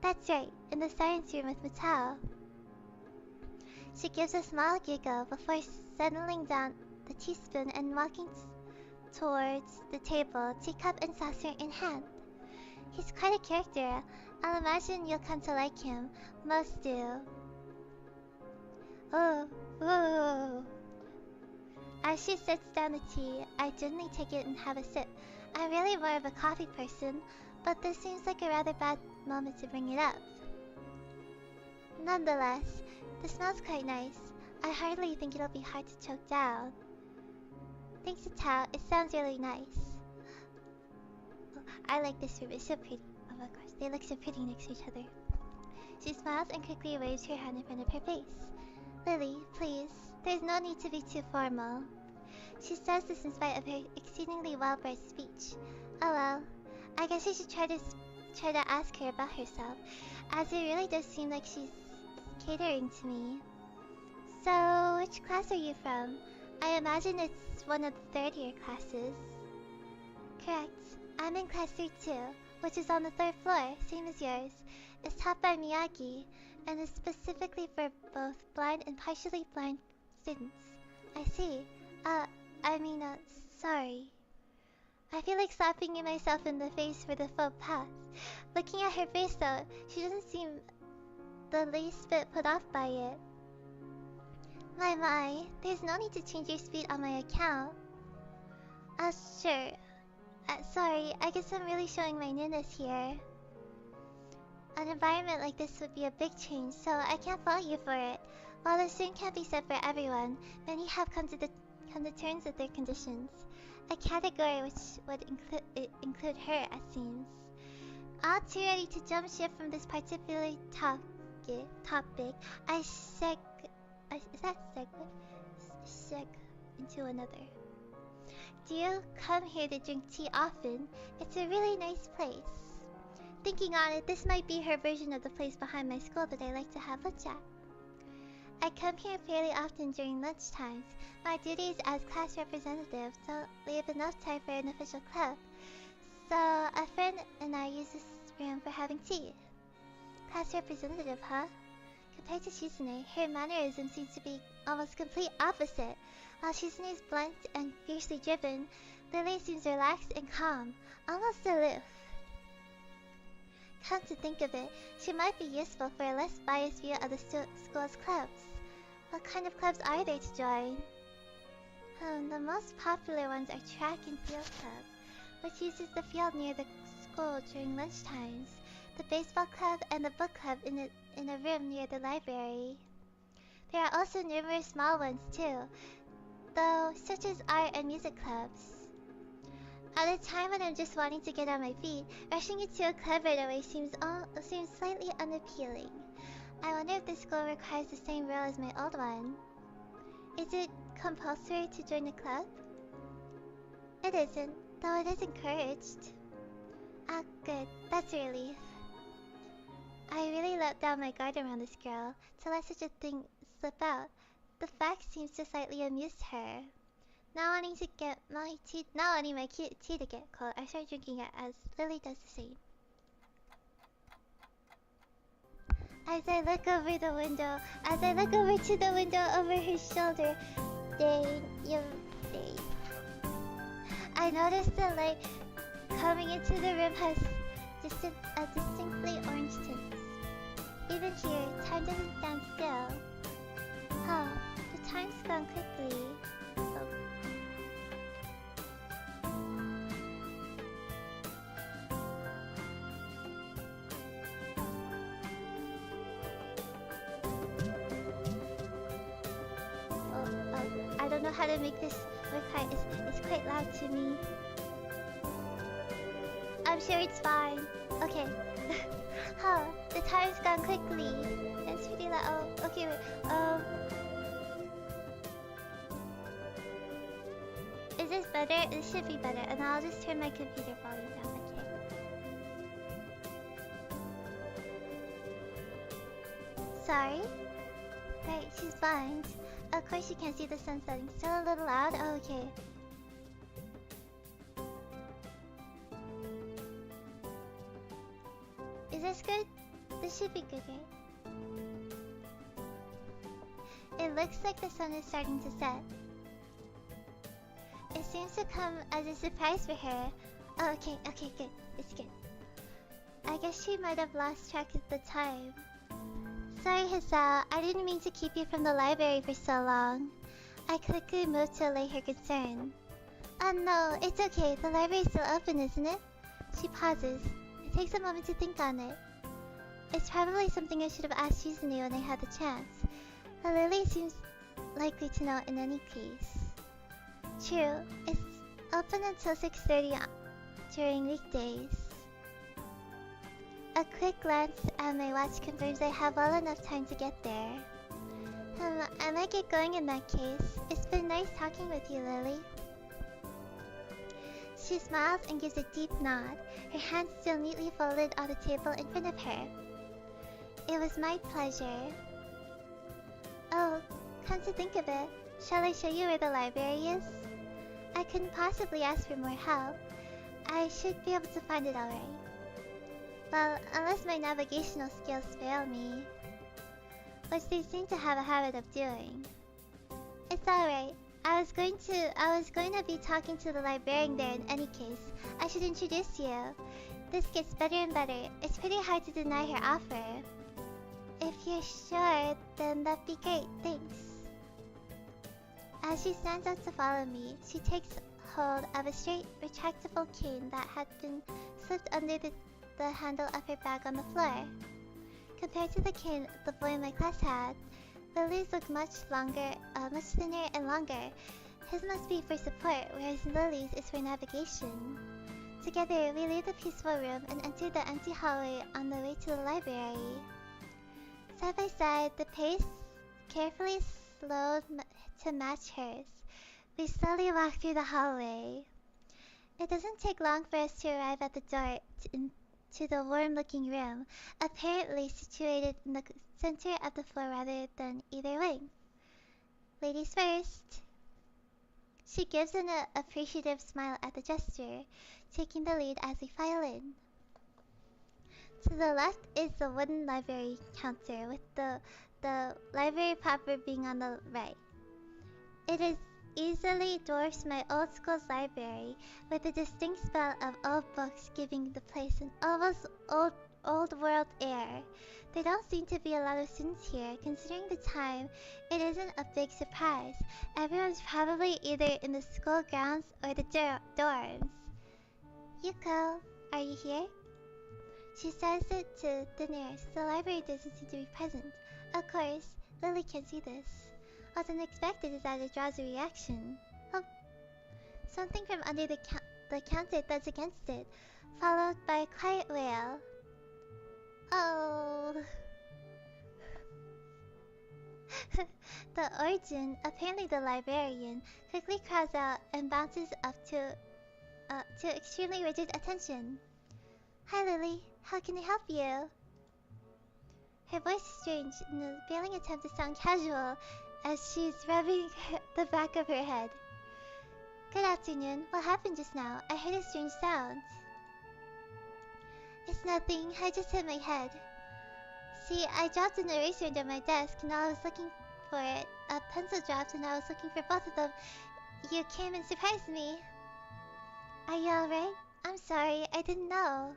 That's right, in the science room with Matao. She gives a small giggle before settling down the teaspoon and walking towards the table, teacup and saucer in hand. He's quite a character. I'll imagine you'll come to like him. Most do. Oh. As she sets down the tea, I gently take it and have a sip. I'm really more of a coffee person, but this seems like a rather bad moment to bring it up. Nonetheless, the smell's quite nice. I hardly think it'll be hard to choke down. Thanks to Tao, it sounds really nice. Oh, I like this room, it's so pretty. Oh my gosh, they look so pretty next to each other. She smiles and quickly waves her hand in front of her face. Lily, please, there's no need to be too formal. She says this in spite of her exceedingly well-bred speech. Oh well, I guess I should try to ask her about herself, as it really does seem like she's catering to me. So, which class are you from? I imagine it's one of the third-year classes. Correct. I'm in class 3-2, which is on the 3rd floor, same as yours. It's taught by Miyagi, and is specifically for both blind and partially blind students. I see. Sorry. I feel like slapping myself in the face for the faux pas. Looking at her face though, she doesn't seem the least bit put off by it. My, there's no need to change your speed on my account. Sure. Sorry, I guess I'm really showing my newness here. An environment like this would be a big change, so I can't fault you for it. While the same can't be said for everyone, many have come to terms with their conditions. a category which would include her, it seems. All too ready to jump ship from this particular topic, I seg into another. Do you come here to drink tea often? It's a really nice place. Thinking on it, this might be her version of the place behind my school that I like to have lunch at. I come here fairly often during lunch times. My duties as class representative don't leave enough time for an official club. So a friend and I use this room for having tea. Class representative, huh? Compared to Shizune, her mannerism seems to be almost complete opposite. While Shizune is blunt and fiercely driven, Lily seems relaxed and calm, almost aloof. Come to think of it, she might be useful for a less biased view of the school's clubs. What kind of clubs are there to join? The most popular ones are track and field club, which uses the field near the school during lunch times, the baseball club, and the book club in a room near the library. There are also numerous small ones too, though, such as art and music clubs. At a time when I'm just wanting to get on my feet, rushing into a club right away seems slightly unappealing. I wonder if this school requires the same rule as my old one. Is it compulsory to join a club? It isn't, though it is encouraged. Ah, good. That's a relief. I really let down my guard around this girl to let such a thing slip out. The fact seems to slightly amuse her. Not wanting my tea to get cold, I start drinking it as Lily does the same. As I look over to the window over her shoulder, I notice the light coming into the room has distinctly orange tints. Even here, time doesn't stand still. Huh, the time's gone quickly. I don't know how to make this work right. It's quite loud to me. I'm sure it's fine. Okay. Huh, the time's gone quickly. It's pretty loud. Oh, okay, wait. Is this better? It should be better. And I'll just turn my computer volume down. Okay. Sorry? Right, she's blind. Of course you can't see the sun setting. Still a little loud? Oh, okay. Is this good? This should be good, right? It looks like the sun is starting to set. It seems to come as a surprise for her. Oh, okay, good. It's good. I guess she might have lost track of the time. Sorry, Hisao. I didn't mean to keep you from the library for so long. I quickly moved to allay her concern. Oh no, it's okay. The library's still open, isn't it? She pauses. It takes a moment to think on it. It's probably something I should have asked Shizune when I had the chance. But Lily seems likely to know in any case. True, it's open until 6:30 during weekdays. A quick glance at my watch confirms I have well enough time to get there. I might get going in that case. It's been nice talking with you, Lily. She smiles and gives a deep nod, her hands still neatly folded on the table in front of her. It was my pleasure. Oh, come to think of it, shall I show you where the library is? I couldn't possibly ask for more help. I should be able to find it alright. Well, unless my navigational skills fail me. Which they seem to have a habit of doing. It's alright. I was going to be talking to the librarian there in any case. I should introduce you. This gets better and better. It's pretty hard to deny her offer. If you're sure, then that'd be great. Thanks. As she stands up to follow me, she takes hold of a straight, retractable cane that had been slipped under the handle of her bag on the floor. Compared to the cane the boy in my class had, Lily's looked much thinner and longer. His must be for support, whereas Lily's is for navigation. Together, we leave the peaceful room and enter the empty hallway on the way to the library. Side by side, the pace carefully slowed to match hers. We slowly walk through the hallway. It doesn't take long for us to arrive at the door to the warm-looking room, apparently situated in the center of the floor rather than either wing. Ladies first. She gives an appreciative smile at the gesture, taking the lead as we file in. To the left is the wooden library counter, with the library proper being on the right. It is easily dwarfs my old school's library, with a distinct smell of old books giving the place an almost old world air. There don't seem to be a lot of students here. Considering the time, it isn't a big surprise. Everyone's probably either in the school grounds or the dorms. Yuko, are you here? She says it to the nurse. The library doesn't seem to be present. Of course, Lily can see this. What's unexpected is that it draws a reaction. Oh, something from under the counter thuds against it, followed by a quiet wail. Oh. The Origin, apparently the librarian, quickly crawls out and bounces up to extremely rigid attention. Hi Lily, how can I help you? Her voice is strange in a failing attempt to sound casual as she's rubbing the back of her head. Good afternoon, what happened just now? I heard a strange sound. It's nothing, I just hit my head. See, I dropped an eraser under my desk and I was looking for it. A pencil dropped and I was looking for both of them. You came and surprised me. Are you alright? I'm sorry, I didn't know.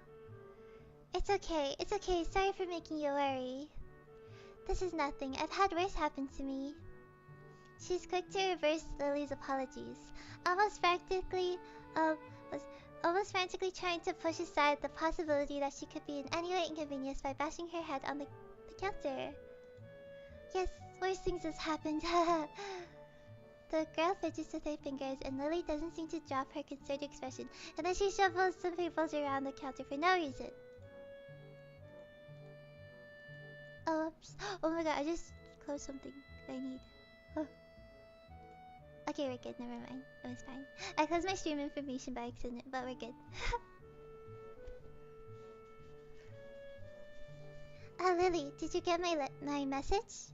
It's okay, sorry for making you worry. This is nothing, I've had worse happen to me. She's quick to reverse Lily's apologies, almost frantically trying to push aside the possibility that she could be in any way inconvenienced by bashing her head on the counter. Yes, worse things has happened. The girl fidgets with her fingers and Lily doesn't seem to drop her concerned expression, and then she shuffles some papers around the counter for no reason. Oh, oops. Oh my god, I just closed something I need. Oh. Okay, we're good, never mind. It was fine. I closed my stream information by accident, but we're good. Lily, did you get my message?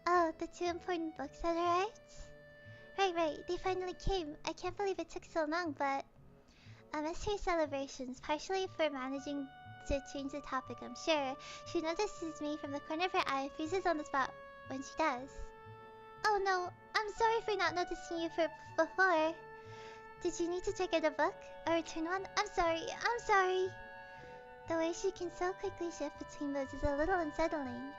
Oh, the two important books that arrived? Right, they finally came. I can't believe it took so long, but... I missed her celebrations, partially for managing to change the topic, I'm sure. She notices me from the corner of her eye and freezes on the spot when she does. Oh no, I'm sorry for not noticing you before. Did you need to check out a book? Or return one? I'm sorry. The way she can so quickly shift between modes is a little unsettling.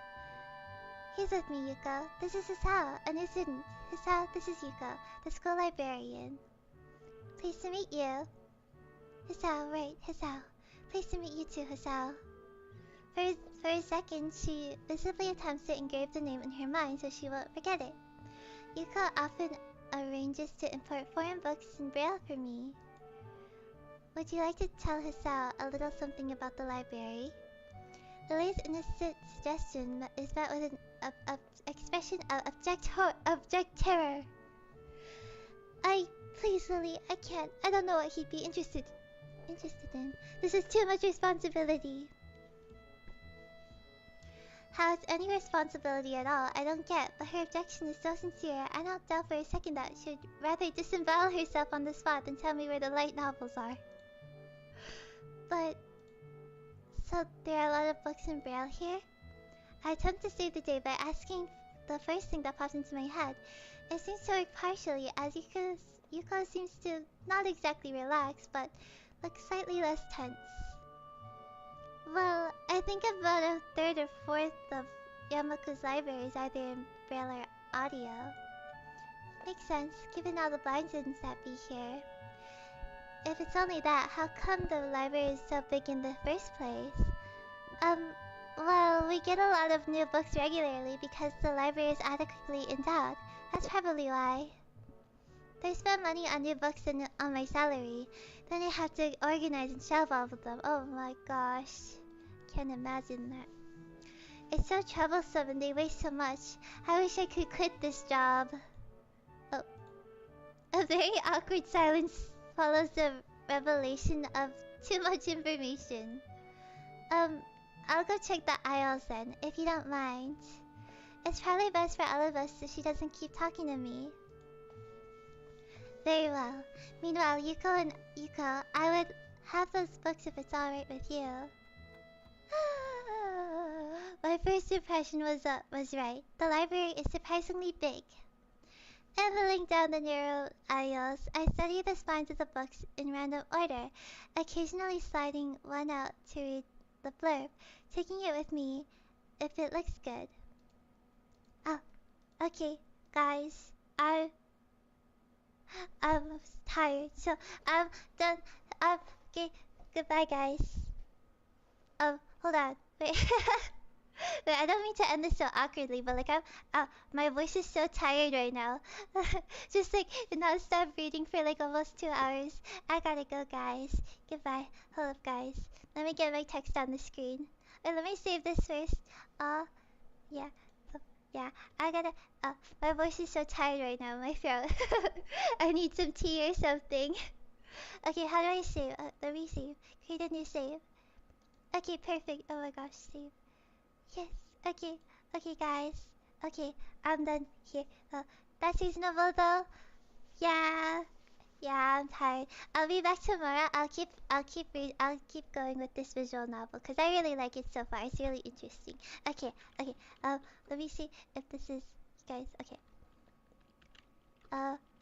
He's with me, Yuko. This is Hisao, a new student. Hisao, this is Yuko, the school librarian. Pleased to meet you. Hisao, right, Hisao. Pleased to meet you too, Hisao. For a second, she visibly attempts to engrave the name in her mind so she won't forget it. Yuko often arranges to import foreign books in Braille for me. Would you like to tell Hisao a little something about the library? Lily's innocent suggestion is met with an expression of abject terror. Please, Lily, I can't. I don't know what he'd be interested in. This is too much responsibility. How it's any responsibility at all, I don't get, but her objection is so sincere, I don't doubt for a second that she'd rather disembowel herself on the spot than tell me where the light novels are. But... so there are a lot of books in Braille here? I attempt to save the day by asking the first thing that pops into my head. It seems to work partially, as Yuko seems to not exactly relax, but look slightly less tense. Well, I think about a third or fourth of Yamaku's library is either in Braille or audio. Makes sense, given all the blind students that be here. If it's only that, how come the library is so big in the first place? Well, we get a lot of new books regularly because the library is adequately endowed. That's probably why. They spend money on new books and on my salary. Then I have to organize and shelve all of them. Oh my gosh. Can't imagine that. It's so troublesome and they waste so much. I wish I could quit this job. Oh. A very awkward silence follows the revelation of too much information. I'll go check the aisles then, if you don't mind. It's probably best for all of us so she doesn't keep talking to me. Very well. Meanwhile, Yuko, I would have those books if it's alright with you. My first impression was right. The library is surprisingly big. Ambling down the narrow aisles, I study the spines of the books in random order, occasionally sliding one out to read the blurb, taking it with me if it looks good. Oh, okay, guys. I'm tired, so I'm done. Okay, goodbye, guys. Hold on. Wait. Wait, I don't mean to end this so awkwardly, but like my voice is so tired right now. Just like non-stop reading for like almost 2 hours. I gotta go, guys. Goodbye. Hold up, guys. Let me get my text on the screen. Wait, let me save this first. Yeah. Yeah, I gotta. My voice is so tired right now. My throat. I need some tea or something. Okay, how do I save? Let me save. Create a new save. Okay, perfect. Oh my gosh, save. Yes. Okay. Okay, guys. Okay, I'm done here. That's reasonable though. Yeah. Yeah, I'm tired. I'll be back tomorrow. I'll keep going with this visual novel because I really like it so far. It's really interesting. Okay. Okay. Let me see if this is guys. Okay.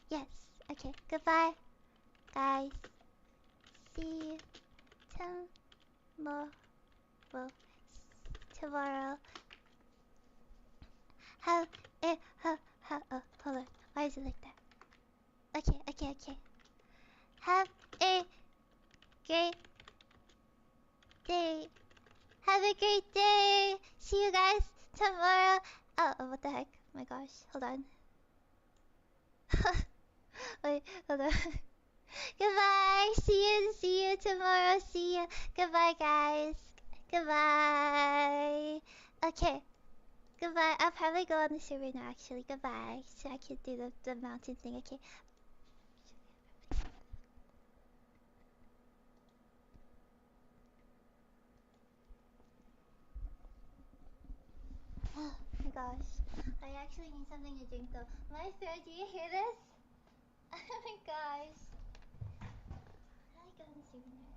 Yes. Okay. Goodbye, guys. See you tomorrow. Tomorrow. How? Hold on. Why is it like that? Okay. Have a great day. Have a great day. See you guys tomorrow. Oh, what the heck? Oh my gosh. Hold on. Wait, hold on. Goodbye. See you tomorrow. See you. Goodbye, guys. Goodbye. Okay. Goodbye. I'll probably go on the server now, actually. Goodbye. So I can do the mountain thing. Okay. Oh my gosh. I actually need something to drink though. My throat, do you hear this? Oh my gosh. How do I go on the server now?